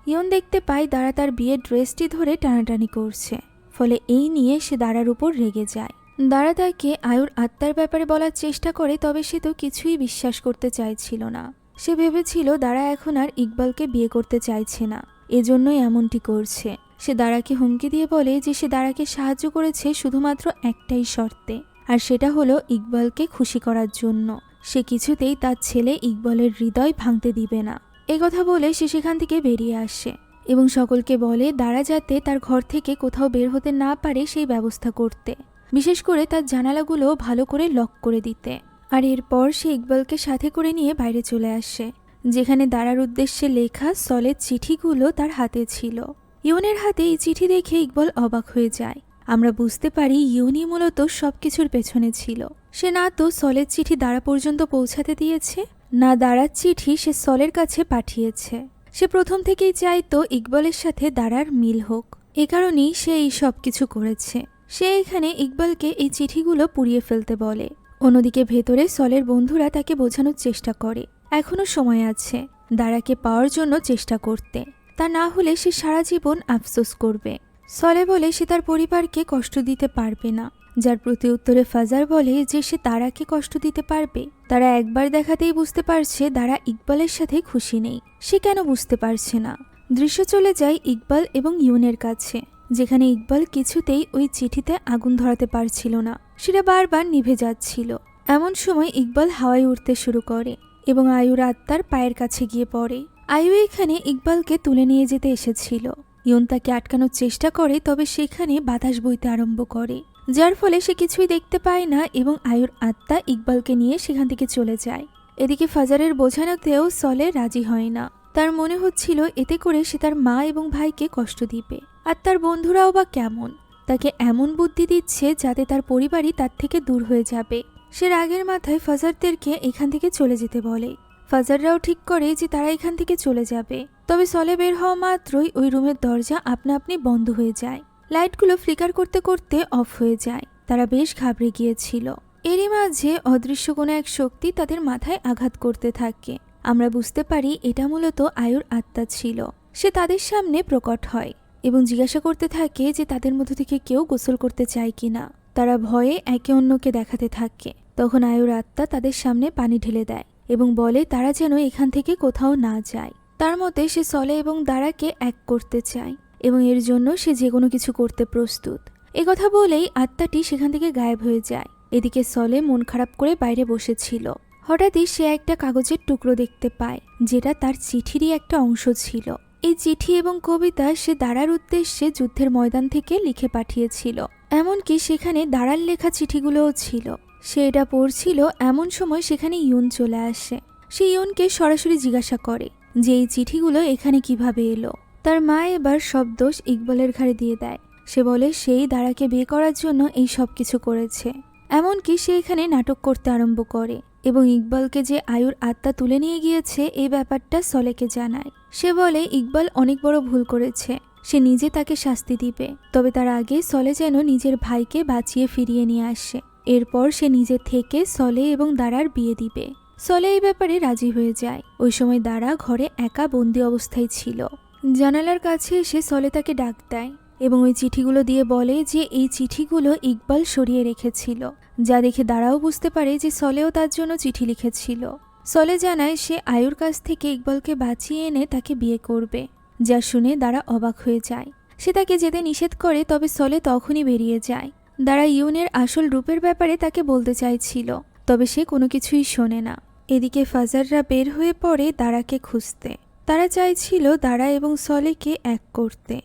ইয়ন দেখতে পায় দারা তার বিয়ের ড্রেসটি ধরে টানাটানি করছে, ফলে এই নিয়ে সে দারার উপর রেগে যায়। দারা তাকে আয়ুর আত্মার ব্যাপারে বলার চেষ্টা করে, তবে সে তো কিছুই বিশ্বাস করতে চাইছিল না। সে ভেবেছিল দারা এখন আর ইকবালকে বিয়ে করতে চাইছে না, এজন্যই এমনটি করছে। সে দারাকে হুমকি দিয়ে বলে যে সে দারাকে সাহায্য করেছে শুধুমাত্র একটাই শর্তে, আর সেটা হলো ইকবালকে খুশি করার জন্য। সে কিছুতেই তার ছেলে ইকবালের হৃদয় ভাঙতে দিবে না। এ কথা বলে সে সেখান থেকে বেরিয়ে আসে এবং সকলকে বলে দারা যাতে তার ঘর থেকে কোথাও বের হতে না পারে সেই ব্যবস্থা করতে, বিশেষ করে তার জানালাগুলো ভালো করে লক করে দিতে। আর এরপর সে ইকবালকে সাথে করে নিয়ে বাইরে চলে আসে, যেখানে দারার উদ্দেশ্যে লেখা সলের চিঠিগুলো তার হাতে ছিল। ইয়নের হাতে এই চিঠি দেখে ইকবাল অবাক হয়ে যায়। আমরা বুঝতে পারি ইয়নই মূলত সবকিছুর পেছনে ছিল। সে না তো সলের চিঠি দারা পর্যন্ত পৌঁছাতে দিয়েছে, না দারার চিঠি সে সলের কাছে পাঠিয়েছে। সে প্রথম থেকেই চাইতো ইকবালের সাথে দারার মিল হোক, এ কারণেই সে এই সব কিছু করেছে। সে এখানে ইকবালকে এই চিঠিগুলো পুড়িয়ে ফেলতে বলে। অন্যদিকে ভেতরে সলের বন্ধুরা তাকে বোঝানোর চেষ্টা করে এখনো সময় আছে দারাকে পাওয়ার জন্য চেষ্টা করতে, তা না হলে সে সারা জীবন আফসোস করবে। সলে বলে সে তার পরিবারকে কষ্ট দিতে পারবে না, যার প্রতি উত্তরে ফাজার বলে যে সে দারাকে কষ্ট দিতে পারবে। তারা একবার দেখাতেই বুঝতে পারছে দারা ইকবালের সাথে খুশি নেই। সে কেন বুঝতে পারছে না। দৃশ্য চলে যায় ইকবাল এবং ইয়নের কাছে, যেখানে ইকবাল কিছুতেই ওই চিঠিতে আগুন ধরাতে পারছিল না, সেটা বারবার নিভে যাচ্ছিল। এমন সময় ইকবাল হাওয়ায় উঠতে শুরু করে এবং আয়ুর আত্মার পায়ের কাছে গিয়ে পড়ে। আয়ু এখানে ইকবালকে তুলে নিয়ে যেতে এসেছিল। ইয়ন তাকে আটকানোর চেষ্টা করে, তবে সেখানে বাতাস বইতে আরম্ভ করে, যার ফলে সে কিছুই দেখতে পায় না এবং আয়ুর আত্মা ইকবালকে নিয়ে সেখান থেকে চলে যায়। এদিকে ফাজারের বোঝানোতেও সলে রাজি হয় না। তার মনে হচ্ছিল এতে করে সে তার মা এবং ভাইকে কষ্ট দিবে, আর তার বন্ধুরাও বা কেমন তাকে এমন বুদ্ধি দিচ্ছে যাতে তার পরিবারই তার থেকে দূর হয়ে যাবে। সে রাগের মাথায় ফাজারদেরকে এখান থেকে চলে যেতে বলে। ফাজাররাও ঠিক করে যে তারা এখান থেকে চলে যাবে, তবে সলে বের হওয়া মাত্রই ওই রুমের দরজা আপনা আপনি বন্ধ হয়ে যায়। লাইটগুলো ফ্লিকার করতে করতে অফ হয়ে যায়। তারা বেশ ঘাবড়ে গিয়েছিল। এরই মাঝে অদৃশ্য কোনো এক শক্তি তাদের মাথায় আঘাত করতে থাকে। আমরা বুঝতে পারি এটা মূলত আয়ুর আত্মা ছিল। সে তাদের সামনে প্রকট হয় এবং জিজ্ঞাসা করতে থাকে যে তাদের মধ্য থেকে কেউ গোসল করতে চায় কিনা। তারা ভয়ে একে অন্যকে দেখাতে থাকে। তখন আয়ুর আত্মা তাদের সামনে পানি ঢেলে দেয় এবং বলে তারা যেন এখান থেকে কোথাও না যায়। তার মতে সে সলে এবং দারাকে এক করতে চায় এবং এর জন্য সে যে কোনো কিছু করতে প্রস্তুত। এ কথা বলেই আত্মাটি সেখান থেকে গায়েব হয়ে যায়। এদিকে সলে মন খারাপ করে বাইরে বসেছিল। হঠাৎই সে একটা কাগজের টুকরো দেখতে পায়, যেটা তার চিঠিরই একটা অংশ ছিল। এই চিঠি এবং কবিতা সে দারার উদ্দেশ্যে যুদ্ধের ময়দান থেকে লিখে পাঠিয়েছিল। এমনকি সেখানে দারার লেখা চিঠিগুলোও ছিল। সে এটা পড়ছিল, এমন সময় সেখানে ইউন চলে আসে। সে ইউনকে সরাসরি জিজ্ঞাসা করে যে এই চিঠিগুলো এখানে কিভাবে এলো। তার মা এবার সব দোষ ইকবালের ঘাড়ে দিয়ে দেয়। সে বলে সেই দারাকে বিয়ে করার জন্য এই সব কিছু করেছে। এমনকি সে এখানে নাটক করতে আরম্ভ করে এবং ইকবালকে যে আয়ুর আত্মা তুলে নিয়ে গিয়েছে এই ব্যাপারটা সলেকে জানায়। সে বলে ইকবাল অনেক বড় ভুল করেছে, সে নিজে তাকে শাস্তি দিবে, তবে তার আগে সলে যেন নিজের ভাইকে বাঁচিয়ে ফিরিয়ে নিয়ে আসে। এরপর সে নিজে থেকে সলে এবং দারার বিয়ে দিবে। সলে এই ব্যাপারে রাজি হয়ে যায়। ওই সময় দারা ঘরে একা বন্দি অবস্থায় ছিল। জানালার কাছে এসে সলে তাকে ডাক দেয় এবং ওই চিঠিগুলো দিয়ে বলে যে এই চিঠিগুলো ইকবাল সরিয়ে রেখেছিল, যা দেখে দারাও বুঝতে পারে যে সলেও তার জন্য চিঠি লিখেছিল। সলে জানায় সে আয়ুর কাছ থেকে ইকবালকে বাঁচিয়ে এনে তাকে বিয়ে করবে, যা শুনে দারা অবাক হয়ে যায়। সে তাকে যেতে নিষেধ করে, তবে সলে তখনই বেরিয়ে যায়। দারা ইউনের আসল রূপের ব্যাপারে তাকে বলতে চাইছিল, তবে সে কোনো কিছুই শোনে না। এদিকে ফাজাররা বের হয়ে পড়ে দারাকে খুঁজতে। তারা চাইছিল দারা এবং সলেকে এক করতে,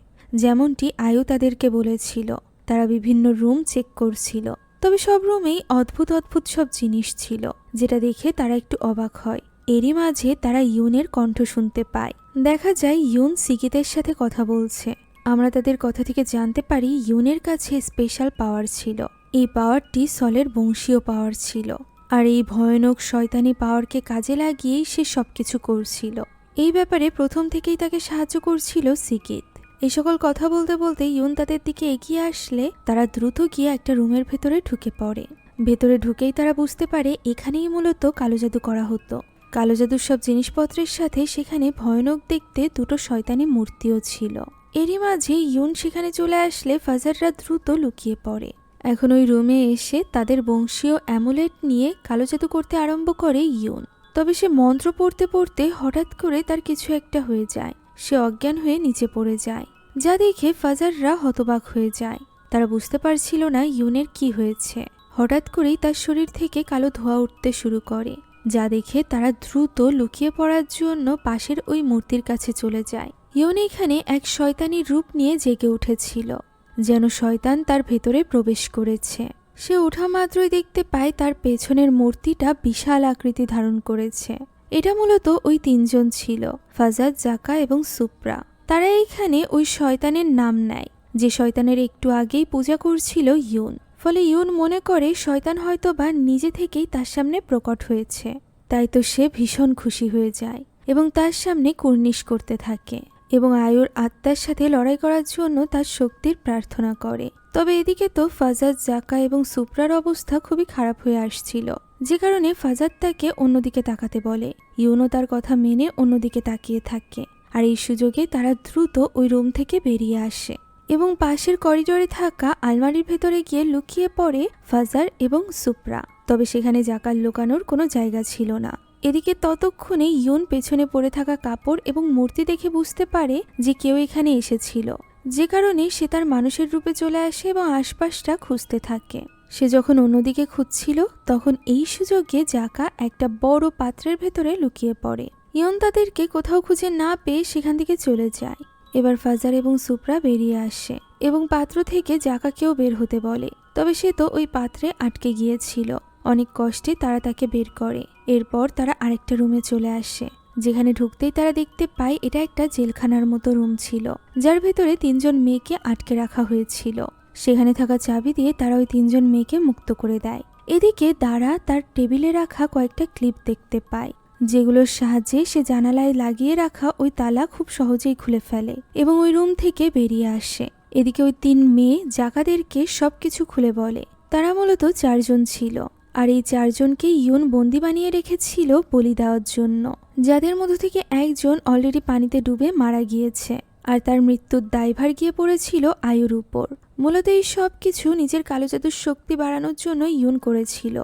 যেমনটি আয়ু তাদেরকে বলেছিল। তারা বিভিন্ন রুম চেক করছিল, তবে সব রুমেই অদ্ভুত অদ্ভুত সব জিনিস ছিল, যেটা দেখে তারা একটু অবাক হয়। এরই মাঝে তারা ইউনের কণ্ঠ শুনতে পায়। দেখা যায় ইউন সিকিতের সাথে কথা বলছে। আমরা তাদের কথা থেকে জানতে পারি ইউনের কাছে স্পেশাল পাওয়ার ছিল। এই পাওয়ারটি সলের বংশীয় পাওয়ার ছিল, আর এই ভয়ানক শয়তানি পাওয়ারকে কাজে লাগিয়েই সে সবকিছু করছিল। এই ব্যাপারে প্রথম থেকেই তাকে সাহায্য করছিল সিকিত। এই সকল কথা বলতে বলতে ইউন তাদের দিকে এগিয়ে আসলে তারা দ্রুত গিয়ে একটা রুমের ভেতরে ঢুকে পড়ে। ভেতরে ঢুকেই তারা বুঝতে পারে এখানেই মূলত কালো জাদু করা হতো। কালো জাদুর সব জিনিসপত্রের সাথে সেখানে ভয়ানক দেখতে দুটো শয়তানি মূর্তিও ছিল। এরই মাঝে ইউন সেখানে চলে আসলে ফাজাররা দ্রুত লুকিয়ে পড়ে। এখন ওই রুমে এসে তাদের বংশীয় অ্যামুলেট নিয়ে কালো জাদু করতে আরম্ভ করে ইউন। তবে সে মন্ত্র পড়তে পড়তে হঠাৎ করে তার কিছু একটা হয়ে যায়। সে অজ্ঞান হয়ে নিচে পড়ে যায়, যা দেখে ফাজাররা হতবাক হয়ে যায়। তারা বুঝতে পারছিল না ইউনের কি হয়েছে। হঠাৎ করেই তার শরীর থেকে কালো ধোঁয়া উঠতে শুরু করে, যা দেখে তারা দ্রুত লুকিয়ে পড়ার জন্য পাশের ওই মূর্তির কাছে চলে যায়। ইউন এখানে এক শয়তানি রূপ নিয়ে জেগে উঠেছিল, যেন শয়তান তার ভেতরে প্রবেশ করেছে। সে ওঠা মাত্রই দেখতে পায় তার পেছনের মূর্তিটা বিশাল আকৃতি ধারণ করেছে। এটা মূলত ওই তিনজন ছিল, ফাজাদ, জাকা এবং সুপ্রা। তারা এখানে ওই শয়তানের নাম নেয়, যে শয়তানের একটু আগেই পূজা করছিল ইউন। ফলে ইউন মনে করে শয়তান হয়তো বা নিজে থেকেই তার সামনে প্রকট হয়েছে। তাই তো সে ভীষণ খুশি হয়ে যায় এবং তার সামনে কুর্নিশ করতে থাকে এবং আয়ুর আত্মার সাথে লড়াই করার জন্য তার শক্তির প্রার্থনা করে। তবে এদিকে তো ফাজাদ, জাকা এবং সুপ্রার অবস্থা খুবই খারাপ হয়ে আসছিল, যে কারণে ফাজাদ তাকে অন্যদিকে তাকাতে বলে। ইউনও তার কথা মেনে অন্যদিকে তাকিয়ে থাকে, আর এই সুযোগে তারা দ্রুত ওই রুম থেকে বেরিয়ে আসে এবং পাশের করিডোরে থাকা আলমারির ভেতরে গিয়ে লুকিয়ে পড়ে ফাজার এবং সুপ্রা। তবে সেখানে জাকার লুকানোর কোনো জায়গা ছিল না। এদিকে ততক্ষণে ইউন পেছনে পড়ে থাকা কাপড় এবং মূর্তি দেখে বুঝতে পারে যে কেউ এখানে এসেছিল, যে কারণে সে তার মানুষের রূপে চলে আসে এবং আশপাশটা খুঁজতে থাকে। সে যখন অন্যদিকে খুঁজছিল তখন এই সুযোগে জাকা একটা বড় পাত্রের ভেতরে লুকিয়ে পড়ে। ইউন তাদেরকে কোথাও খুঁজে না পেয়ে সেখান থেকে চলে যায়। এবার ফাজার এবং সুপ্রা বেরিয়ে আসে এবং পাত্র থেকে জাকাকেও বের হতে বলে, তবে সে তো ওই পাত্রে আটকে গিয়েছিল। অনেক কষ্টে তারা তাকে বের করে। এরপর তারা আরেকটা রুমে চলে আসে, যেখানে ঢুকতেই তারা দেখতে পায় এটা একটা জেলখানার মতো রুম ছিল, যার ভেতরে তিনজন মেয়েকে আটকে রাখা হয়েছিল। সেখানে থাকা চাবি দিয়ে তারা ওই তিনজন মেয়েকে মুক্ত করে দেয়। এদিকে দারা তার টেবিলে রাখা কয়েকটা ক্লিপ দেখতে পায়, যেগুলোর সাহায্যে সে জানালায় লাগিয়ে রাখা ওই তালা খুব সহজেই খুলে ফেলে এবং ওই রুম থেকে বেরিয়ে আসে। এদিকে ওই তিন মেয়ে জাকাদেরকে সবকিছু খুলে বলে। তারা মূলত চারজন ছিল, আর এই চারজনকে ইউন বন্দি বানিয়ে রেখেছিল বলি দেওয়ার জন্য, যাদের মধ্য থেকে একজন অলরেডি পানিতে ডুবে মারা গিয়েছে, আর তার মৃত্যুর দায়ভার গিয়ে পড়েছিল আয়ুর উপর। মূলত এই সব কিছু নিজের কালো জাদুর শক্তি বাড়ানোর জন্য ইউন করেছিল।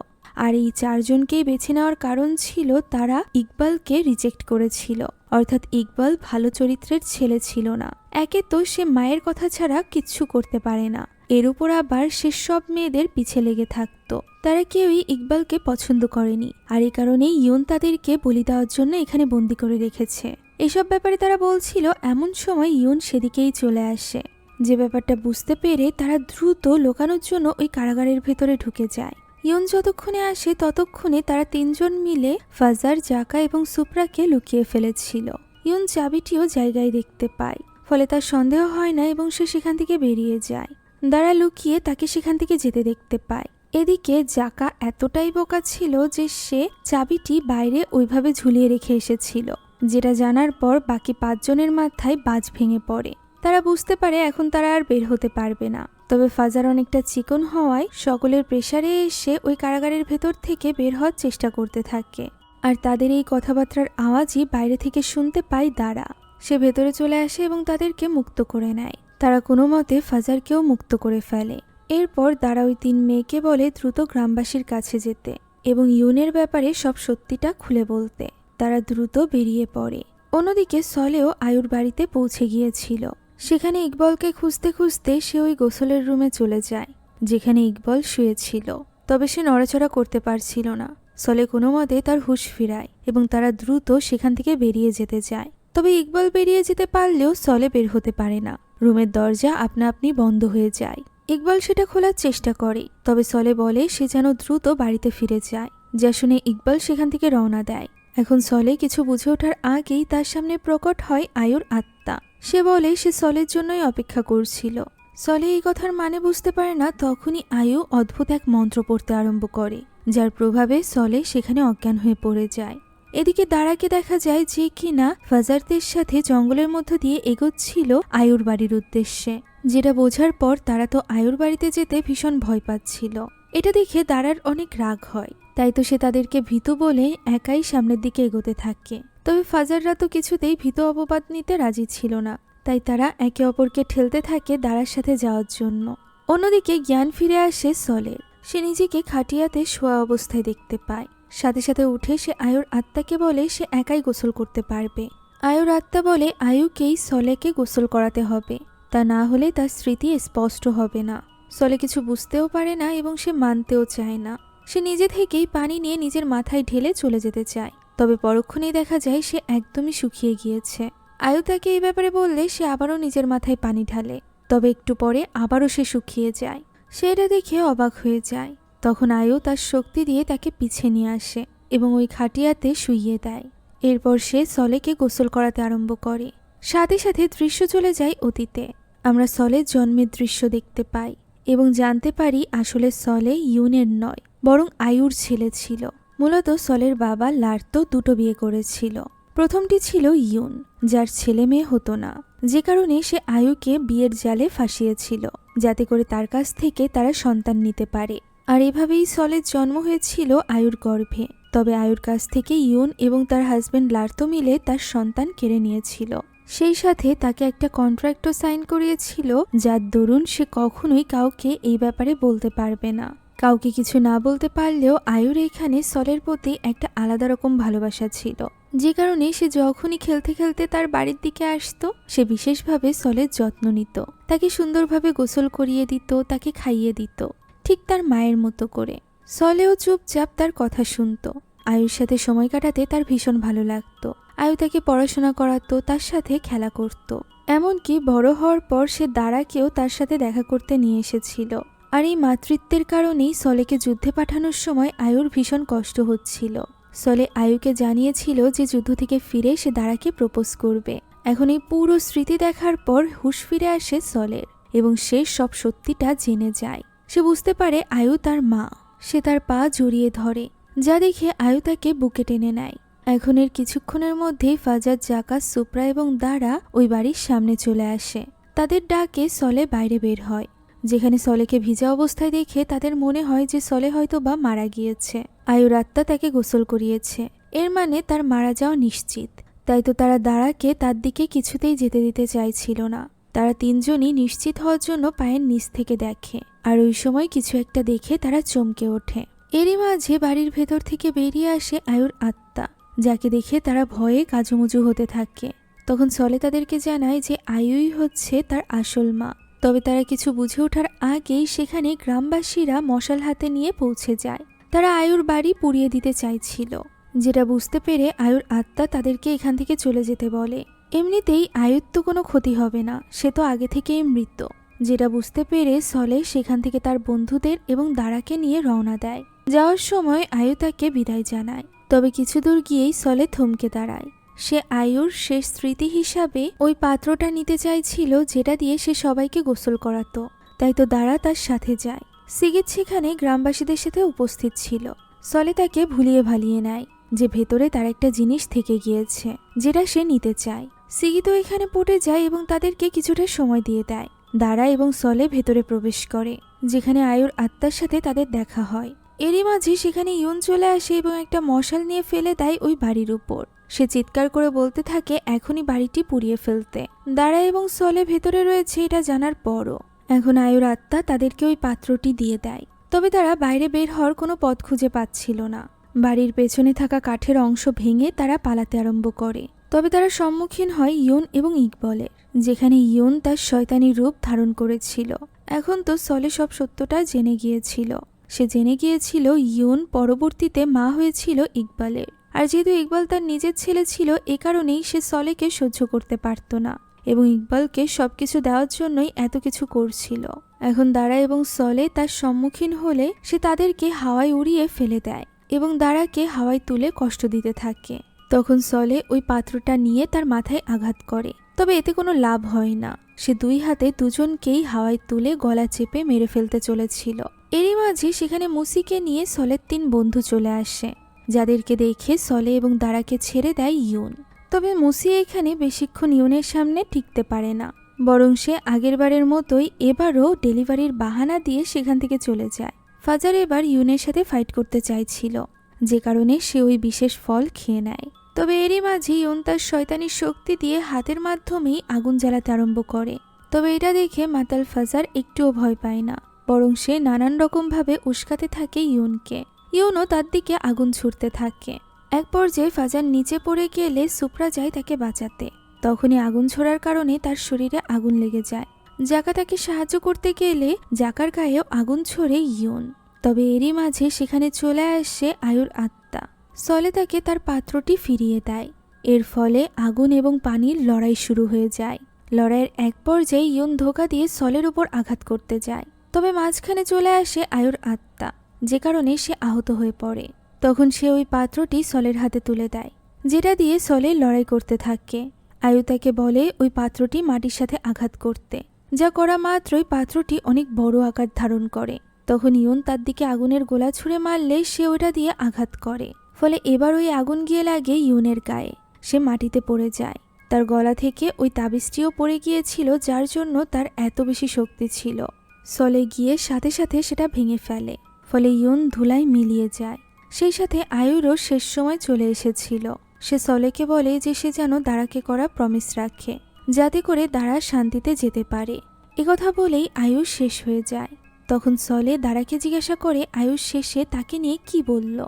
আর এই চারজনকেই বেছে নেওয়ার কারণ ছিল তারা ইকবালকে রিজেক্ট করেছিল, অর্থাৎ ইকবাল ভালো চরিত্রের ছেলে ছিল না। একে তো সে মায়ের কথা ছাড়া কিচ্ছু করতে পারে না, এর উপর আবার সে সব মেয়েদের পিছে লেগে থাকতো। তারা কেউই ইকবালকে পছন্দ করেনি, আর এই কারণেই ইউন তাদেরকে বলি দেওয়ার জন্য এখানে বন্দি করে রেখেছে। এসব ব্যাপারে তারা বলছিল, এমন সময় ইয়ুন সেদিকেই চলে আসে। যে ব্যাপারটা বুঝতে পেরে তারা দ্রুত লুকানোর জন্য ওই কারাগারের ভেতরে ঢুকে যায়। ইয়ুন যতক্ষণে আসে ততক্ষণে তারা তিনজন মিলে ফাজার, জাকা এবং সুপ্রাকে লুকিয়ে ফেলেছিল। ইয়ুন চাবিটিও জায়গায় দেখতে পায়, ফলে তার সন্দেহ হয় না এবং সে সেখান থেকে বেরিয়ে যায়। দারা লুকিয়ে তাকে সেখান থেকে যেতে দেখতে পায়। এদিকে জাকা এতটাই বোকা ছিল যে সে চাবিটি বাইরে ওইভাবে ঝুলিয়ে রেখে এসেছিল, যেটা জানার পর বাকি 5 জনের মাথায় বাজ ভেঙে পড়ে। তারা বুঝতে পারে এখন তারা আর বের হতে পারবে না। তবে ফাজার অনেকটা চিকন হওয়ায় সকলের প্রেসারে এসে ওই কারাগারের ভেতর থেকে বের হওয়ার চেষ্টা করতে থাকে। আর তাদের এই কথাবার্তার আওয়াজই বাইরে থেকে শুনতে পায় দারা। সে ভেতরে চলে আসে এবং তাদেরকে মুক্ত করে নেয়। তারা কোনো মতে ফাজারকেও মুক্ত করে ফেলে। এরপর দারা ওই 3 মেয়েকে বলে দ্রুত গ্রামবাসীর কাছে যেতে এবং ইয়ুনের ব্যাপারে সব সত্যিটা খুলে বলতে। তারা দ্রুত বেরিয়ে পড়ে। অন্যদিকে সলেও আয়ুর বাড়িতে পৌঁছে গিয়েছিল। সেখানে ইকবলকে খুঁজতে খুঁজতে সে ওই গোসলের রুমে চলে যায়, যেখানে ইকবল শুয়েছিল। তবে সে নড়াচড়া করতে পারছিল না। সলে কোনো মতে তার হুঁশ ফিরায় এবং তারা দ্রুত সেখান থেকে বেরিয়ে যেতে চায়। তবে ইকবল বেরিয়ে যেতে পারলেও সলে বের হতে পারে না। রুমের দরজা আপনা আপনি বন্ধ হয়ে যায়। ইকবল সেটা খোলার চেষ্টা করে, তবে সলে বলে সে যেন দ্রুত বাড়িতে ফিরে যায়। যা শুনে ইকবল সেখান থেকে রওনা দেয়। এখন সলে কিছু বুঝে ওঠার আগেই তার সামনে প্রকট হয় আয়ুর আত্মা। সে বলে সে সলের জন্যই অপেক্ষা করছিল। সলে এই কথার মানে বুঝতে পারে না, তখনই আয়ু অদ্ভুত এক মন্ত্র পড়তে আরম্ভ করে, যার প্রভাবে সলে সেখানে অজ্ঞান হয়ে পড়ে যায়। এদিকে দারাকে দেখা যায় যে কিনা ফাজারদের সাথে জঙ্গলের মধ্য দিয়ে এগোচ্ছিল আয়ুর বাড়ির উদ্দেশ্যে। যেটা বোঝার পর তারা তো আয়ুর বাড়িতে যেতে ভীষণ ভয় পাচ্ছিল। এটা দেখে দারার অনেক রাগ হয়, তাই তো সে তাদেরকে ভীতু বলে একাই সামনের দিকে এগোতে থাকে। তবে ফাজাররা তো কিছুতেই ভীত অপবাদ নিতে রাজি ছিল না, তাই তারা একে অপরকে ঠেলতে থাকে দারার সাথে যাওয়ার জন্য। অন্যদিকে জ্ঞান ফিরে আসে সলের। সে নিজেকে খাটিয়াতে শোয়া অবস্থায় দেখতে পায়। সাথে সাথে উঠে সে আয়ুর আত্মাকে বলে সে একাই গোসল করতে পারবে। আয়ুর আত্মা বলে আয়ুকেই সলেকে গোসল করাতে হবে, তা না হলে তার স্মৃতি স্পষ্ট হবে না। সলে কিছু বুঝতেও পারে না এবং সে মানতেও চায় না। সে নিজে থেকেই পানি নিয়ে নিজের মাথায় ঢেলে চলে যেতে চায়, তবে পরক্ষণেই দেখা যায় সে একদমই শুকিয়ে গিয়েছে। আয়ু তাকে এই ব্যাপারে বললে সে আবারও নিজের মাথায় পানি ঢালে, তবে একটু পরে আবারও সে শুকিয়ে যায়। সে এটা দেখে অবাক হয়ে যায়। তখন আয়ু তার শক্তি দিয়ে তাকে পিছে নিয়ে আসে এবং ওই খাটিয়াতে শুইয়ে দেয়। এরপর সে সলেকে গোসল করাতে আরম্ভ করে। সাথে সাথে দৃশ্য চলে যায় অতীতে। আমরা সলের জন্মের দৃশ্য দেখতে পাই এবং জানতে পারি আসলে সলে ইয়ুনের নয়, বরং আয়ুর ছেলে ছিল। মূলত সলের বাবা লার্তো 2টো বিয়ে করেছিল। প্রথমটি ছিল ইয়ুন, যার ছেলে মেয়ে হতো না, যে কারণে সে আয়ুকে বিয়ের জালে ফাঁসিয়েছিল, যাতে করে তার কাছ থেকে তারা সন্তান নিতে পারে। আর এভাবেই সলের জন্ম হয়েছিল আয়ুর গর্ভে। তবে আয়ুর কাছ থেকে ইয়ুন এবং তার হাজবেন্ড লার্তো মিলে তার সন্তান কেড়ে নিয়েছিল। সেই সাথে তাকে একটা কন্ট্রাক্টও সাইন করিয়েছিল, যার দরুন সে কখনোই কাউকে এই ব্যাপারে বলতে পারবে না। কাউকে কিছু না বলতে পারলেও আয়ুর এখানে সলের প্রতি একটা আলাদা রকম ভালোবাসা ছিল, যে কারণে সে যখনই খেলতে খেলতে তার বাড়ির দিকে আসতো সে বিশেষভাবে সলের যত্ন নিত, তাকে সুন্দরভাবে গোসল করিয়ে দিত, তাকে খাইয়ে দিত, ঠিক তার মায়ের মতো করে। সলেও চুপচাপ তার কথা শুনত। আয়ুর সাথে সময় কাটাতে তার ভীষণ ভালো লাগতো। আয়ু তাকে পড়াশোনা করাতো, তার সাথে খেলা করত। এমনকি বড় হওয়ার পর সে দারাকেও তার সাথে দেখা করতে নিয়ে এসেছিল। আর এই মাতৃত্বের কারণেই সলেকে যুদ্ধে পাঠানোর সময় আয়ুর ভীষণ কষ্ট হচ্ছিল। সলে আয়ুকে জানিয়েছিল যে যুদ্ধ থেকে ফিরে সে দারাকে প্রপোজ করবে। এখন এই পুরো স্মৃতি দেখার পর হুঁশ ফিরে আসে সলের এবং সে সব সত্যিটা জেনে যায়। সে বুঝতে পারে আয়ু তার মা। সে তার পা জড়িয়ে ধরে, যা দেখে আয়ু তাকে বুকে টেনে নেয়। এখন এর কিছুক্ষণের মধ্যেই ফাজার, জাকা, সুপ্রা এবং দারা ওই বাড়ির সামনে চলে আসে। তাদের ডাকে সলে বাইরে বের হয়, যেখানে সলেকে ভিজা অবস্থায় দেখে তাদের মনে হয় যে সলে হয়তো বা মারা গিয়েছে। আয়ুর আত্মা তাকে গোসল করিয়েছে, এর মানে তার মারা যাওয়া নিশ্চিত। তাই তো তারা দারাকে তার দিকে কিছুতেই যেতে দিতে চাইছিল না। তারা 3 জনই নিশ্চিত হওয়ার জন্য পায়ের নিচ থেকে দেখে, আর ওই সময় কিছু একটা দেখে তারা চমকে ওঠে। এরই মাঝে বাড়ির ভেতর থেকে বেরিয়ে আসে আয়ুর আত্মা, যাকে দেখে তারা ভয়ে কাজুমুজু হতে থাকে। তখন সলে তাদেরকে জানায় যে আয়ুই হচ্ছে তার আসল মা। তবে তারা কিছু বুঝে ওঠার আগেই সেখানে গ্রামবাসীরা মশাল হাতে নিয়ে পৌঁছে যায়। তারা আয়ুর বাড়ি পুড়িয়ে দিতে চাইছিল, যেটা বুঝতে পেরে আয়ুর আত্মা তাদেরকে এখান থেকে চলে যেতে বলে। এমনিতেই আয়ুর তো কোনো ক্ষতি হবে না, সে তো আগে থেকেই মৃত। যেটা বুঝতে পেরে সলে সেখান থেকে তার বন্ধুদের এবং দাঁড়াকে নিয়ে রওনা দেয়। যাওয়ার সময় আয়ু তাকে বিদায় জানায়, তবে কিছু দূর গিয়েই সলে থমকে দাঁড়ায়। সে আয়ুর শেষ স্মৃতি হিসাবে ওই পাত্রটা নিতে চাইছিল যেটা দিয়ে সে সবাইকে গোসল করাতো, তাই তো দাঁড়া তার সাথে যায়। সিগিত সেখানে গ্রামবাসীদের সাথে উপস্থিত ছিল। সলে তাকে ভুলিয়ে ভালিয়ে নেয় যে ভেতরে তার একটা জিনিস থেকে গিয়েছে যেটা সে নিতে চায়। সিগিত এখানে পড়ে যায় এবং তাদেরকে কিছুটা সময় দিয়ে দেয়। দাঁড়া এবং সলে ভেতরে প্রবেশ করে, যেখানে আয়ুর আত্মার সাথে তাদের দেখা হয়। এরই মাঝে সেখানে ইউন চলে আসে এবং একটা মশাল নিয়ে ফেলে দেয় ওই বাড়ির উপর। সে চিৎকার করে বলতে থাকে এখনই বাড়িটি পুড়িয়ে ফেলতে। দাঁড়া এবং সলে ভেতরে রয়েছে এটা জানার পরও এখন আয়ুর আত্মা তাদেরকে ওই পাত্রটি দিয়ে দেয়। তবে তারা বাইরে বের হওয়ার কোনো পথ খুঁজে পাচ্ছিল না। বাড়ির পেছনে থাকা কাঠের অংশ ভেঙে তারা পালাতে আরম্ভ করে। তবে তারা সম্মুখীন হয় ইউন এবং ইকবলের, যেখানে ইউন তার শয়তানি রূপ ধারণ করেছিল। এখন তো সলে সব সত্যটা জেনে গিয়েছিল। সে জেনে গিয়েছিল ইউন পরবর্তীতে মা হয়েছিল ইকবালের, আর যেহেতু ইকবাল তার নিজের ছেলে ছিল এ কারণেই সে সলেকে সহ্য করতে পারত না এবং ইকবালকে সবকিছু দেওয়ার জন্যই এত কিছু করছিল। এখন দাঁড়া এবং সলে তার সম্মুখীন হলে সে তাদেরকে হাওয়ায় উড়িয়ে ফেলে দেয় এবং দাঁড়াকে হাওয়ায় তুলে কষ্ট দিতে থাকে। তখন সলে ওই পাত্রটা নিয়ে তার মাথায় আঘাত করে, তবে এতে কোনো লাভ হয় না। সে দুই হাতে দুজনকেই হাওয়ায় তুলে গলা চেপে মেরে ফেলতে চলেছিল। এরই মাঝে সেখানে মুসিকে নিয়ে সলের 3 বন্ধু চলে আসে, যাদেরকে দেখে সলে এবং দাঁড়াকে ছেড়ে দেয় ইউন। তবে মুসি এখানে বেশিক্ষণ ইউনের সামনে টিকতে পারে না, বরং সে আগেরবারের মতোই এবারও ডেলিভারির বাহানা দিয়ে সেখান থেকে চলে যায়। ফাজার এবার ইউনের সাথে ফাইট করতে চাইছিল, যে কারণে সে ওই বিশেষ ফল খেয়ে নেয়। তবে এরই মাঝে ইউন তার শয়তানি শক্তি দিয়ে হাতের মাধ্যমেই আগুন জ্বালাতে আরম্ভ করে। তবে এটা দেখে মাতাল ফাজার একটুও ভয় পায় না, বরং সে নানান রকমভাবে উস্কাতে থাকে ইউনকে। ইউনও তার দিকে আগুন ছুটতে থাকে। এক পর্যায়ে ফাজার নিচে পড়ে গেলে সুপ্রা যায় তাকে বাঁচাতে। তখনই আগুন ছোড়ার কারণে তার শরীরে আগুন লেগে যায়। জাকা তাকে সাহায্য করতে গেলে জাকার গায়েও আগুন ছড়ে ইউন। তবে এরই মাঝে সেখানে চলে আসে আয়ুর আত্মা। সলে তাকে তার পাত্রটি ফিরিয়ে দেয়। এর ফলে আগুন এবং পানির লড়াই শুরু হয়ে যায়। লড়াইয়ের এক পর্যায়ে ইউন ধোঁকা দিয়ে সলের উপর আঘাত করতে যায়, তবে মাঝখানে চলে আসে আয়ুর আত্মা, যে কারণে সে আহত হয়ে পড়ে। তখন সে ওই পাত্রটি সলের হাতে তুলে দেয়, যেটা দিয়ে সলে লড়াই করতে থাকে। আয়ু তাকে বলে ওই পাত্রটি মাটির সাথে আঘাত করতে, যা করা মাত্রই পাত্রটি অনেক বড় আকার ধারণ করে। তখন ইউন তার দিকে আগুনের গোলা ছুঁড়ে মারলে সে ওটা দিয়ে আঘাত করে, ফলে এবার ওই আগুন গিয়ে লাগে ইউনের গায়ে। সে মাটিতে পড়ে যায়। তার গলা থেকে ওই তাবিজটিও পড়ে গিয়েছিল, যার জন্য তার এত বেশি শক্তি ছিল। সলে গিয়ে সাথে সাথে সেটা ভেঙে ফেলে, ফলে ইউন ধুলায় মিলিয়ে যায়। সেই সাথে আয়ুরও শেষ সময় চলে এসেছিল। সে সলেকে বলে যে সে যেন দাঁড়াকে করা প্রমিস রাখে, যাতে করে দাঁড়া শান্তিতে যেতে পারে। একথা বলেই আয়ুষ শেষ হয়ে যায়। তখন সলে দাঁড়াকে জিজ্ঞাসা করে আয়ুষ শেষে তাকে নিয়ে কি বলল।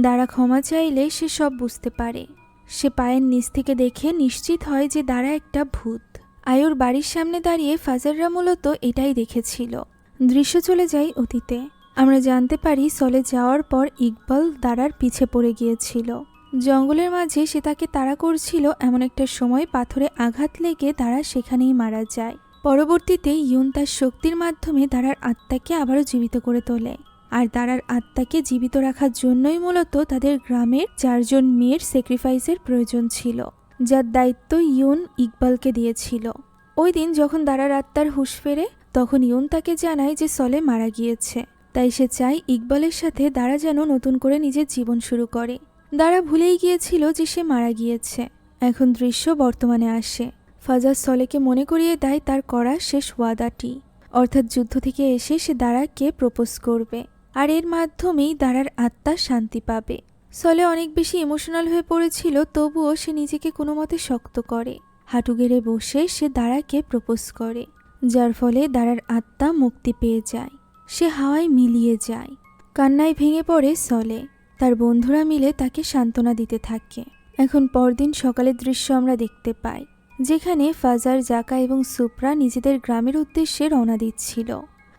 দাঁড়া ক্ষমা চাইলে সে সব বুঝতে পারে। সে পায়ের নিচ থেকে দেখে নিশ্চিত হয় যে দাঁড়া একটা ভূত। আয়ুর বাড়ির সামনে দাঁড়িয়ে ফাজাররা মূলত এটাই দেখেছিল। দৃশ্য চলে যায় অতীতে। আমরা জানতে পারি সলে যাওয়ার পর ইকবাল দাঁড়ার পিছে পড়ে গিয়েছিল। জঙ্গলের মাঝে সে তাকে তাড়া করছিল, এমন একটা সময় পাথরে আঘাত লেগে দাঁড়া সেখানেই মারা যায়। পরবর্তীতে ইউন তার শক্তির মাধ্যমে দাঁড়ার আত্মাকে আবারও জীবিত করে তোলে। আর দাঁড়ার আত্মাকে জীবিত রাখার জন্যই মূলত তাদের গ্রামের 4 জন মেয়ের স্যাক্রিফাইসের প্রয়োজন ছিল, যার দায়িত্ব ইউন ইকবালকে দিয়েছিল। ওই দিন যখন দাঁড়ার আত্মার হুঁশ ফেরে, তখন ইউন তাকে জানায় যে সলে মারা গিয়েছে। তাই সে চায় ইকবালের সাথে দাঁড়া যেন নতুন করে নিজের জীবন শুরু করে। দাঁড়া ভুলেই গিয়েছিল যে সে মারা গিয়েছে। এখন দৃশ্য বর্তমানে আসে। ফাজার সলেকে মনে করিয়ে দেয় তার করা শেষ ওয়াদাটি, অর্থাৎ যুদ্ধ থেকে এসে সে দাঁড়াকে প্রপোজ করবে, আর এর মাধ্যমেই দাঁড়ার আত্মা শান্তি পাবে। সলে অনেক বেশি ইমোশনাল হয়ে পড়েছিল, তবুও সে নিজেকে কোনো মতে শক্ত করে হাঁটু গেড়ে বসে সে দাঁড়াকে প্রপোজ করে, যার ফলে দাঁড়ার আত্মা মুক্তি পেয়ে যায়। সে হাওয়ায় মিলিয়ে যায়। কান্নায় ভেঙে পড়ে সলে। তার বন্ধুরা মিলে তাকে সান্ত্বনা দিতে থাকে। এখন পরদিন সকালের দৃশ্য আমরা দেখতে পাই, যেখানে ফাজার, জাকা এবং সুপ্রা নিজেদের গ্রামের উদ্দেশ্যে রওনা দিচ্ছিল।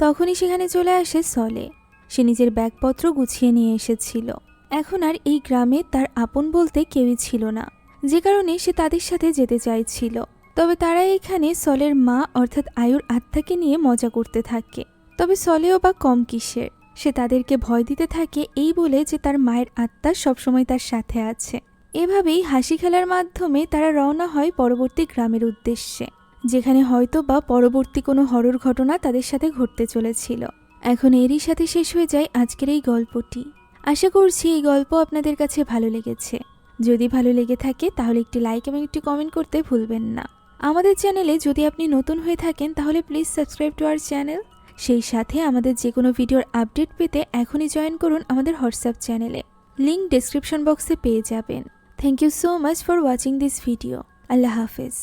তখনই সেখানে চলে আসে সলে। সে নিজের ব্যাগপত্র গুছিয়ে নিয়ে এসেছিল। এখন আর এই গ্রামে তার আপন বলতে কেউই ছিল না, যে কারণে সে তাদের সাথে যেতে চাইছিল। তবে তারা এখানে সলের মা অর্থাৎ আয়ুর আত্মাকে নিয়ে মজা করতে থাকে। তবে সলেও বা কম কিসের, সে তাদেরকে ভয় দিতে থাকে এই বলে যে তার মায়ের আত্মা সবসময় তার সাথে আছে। এভাবেই হাসি খেলার মাধ্যমে তারা রওনা হয় পরবর্তী গ্রামের উদ্দেশ্যে, যেখানে হয়তো বা পরবর্তী কোনো হরর ঘটনা তাদের সাথে ঘটতে চলেছিল। এখন এরই সাথে শেষ হয়ে যায় আজকের এই গল্পটি। আশা করছি এই গল্প আপনাদের কাছে ভালো লেগেছে। যদি ভালো লেগে থাকে তাহলে একটি লাইক এবং একটি কমেন্ট করতে ভুলবেন না। আমাদের চ্যানেলে যদি আপনি নতুন হয়ে থাকেন তাহলে please subscribe to our channel. সেই সাথে আমাদের যে কোনো ভিডিওর আপডেট পেতে এখনই জয়েন করুন আমাদের হোয়াটসঅ্যাপ চ্যানেলে, লিংক ডেসক্রিপশন বক্সে পেয়ে যাবেন। Thank you so much for watching this video. আল্লাহ হাফেজ।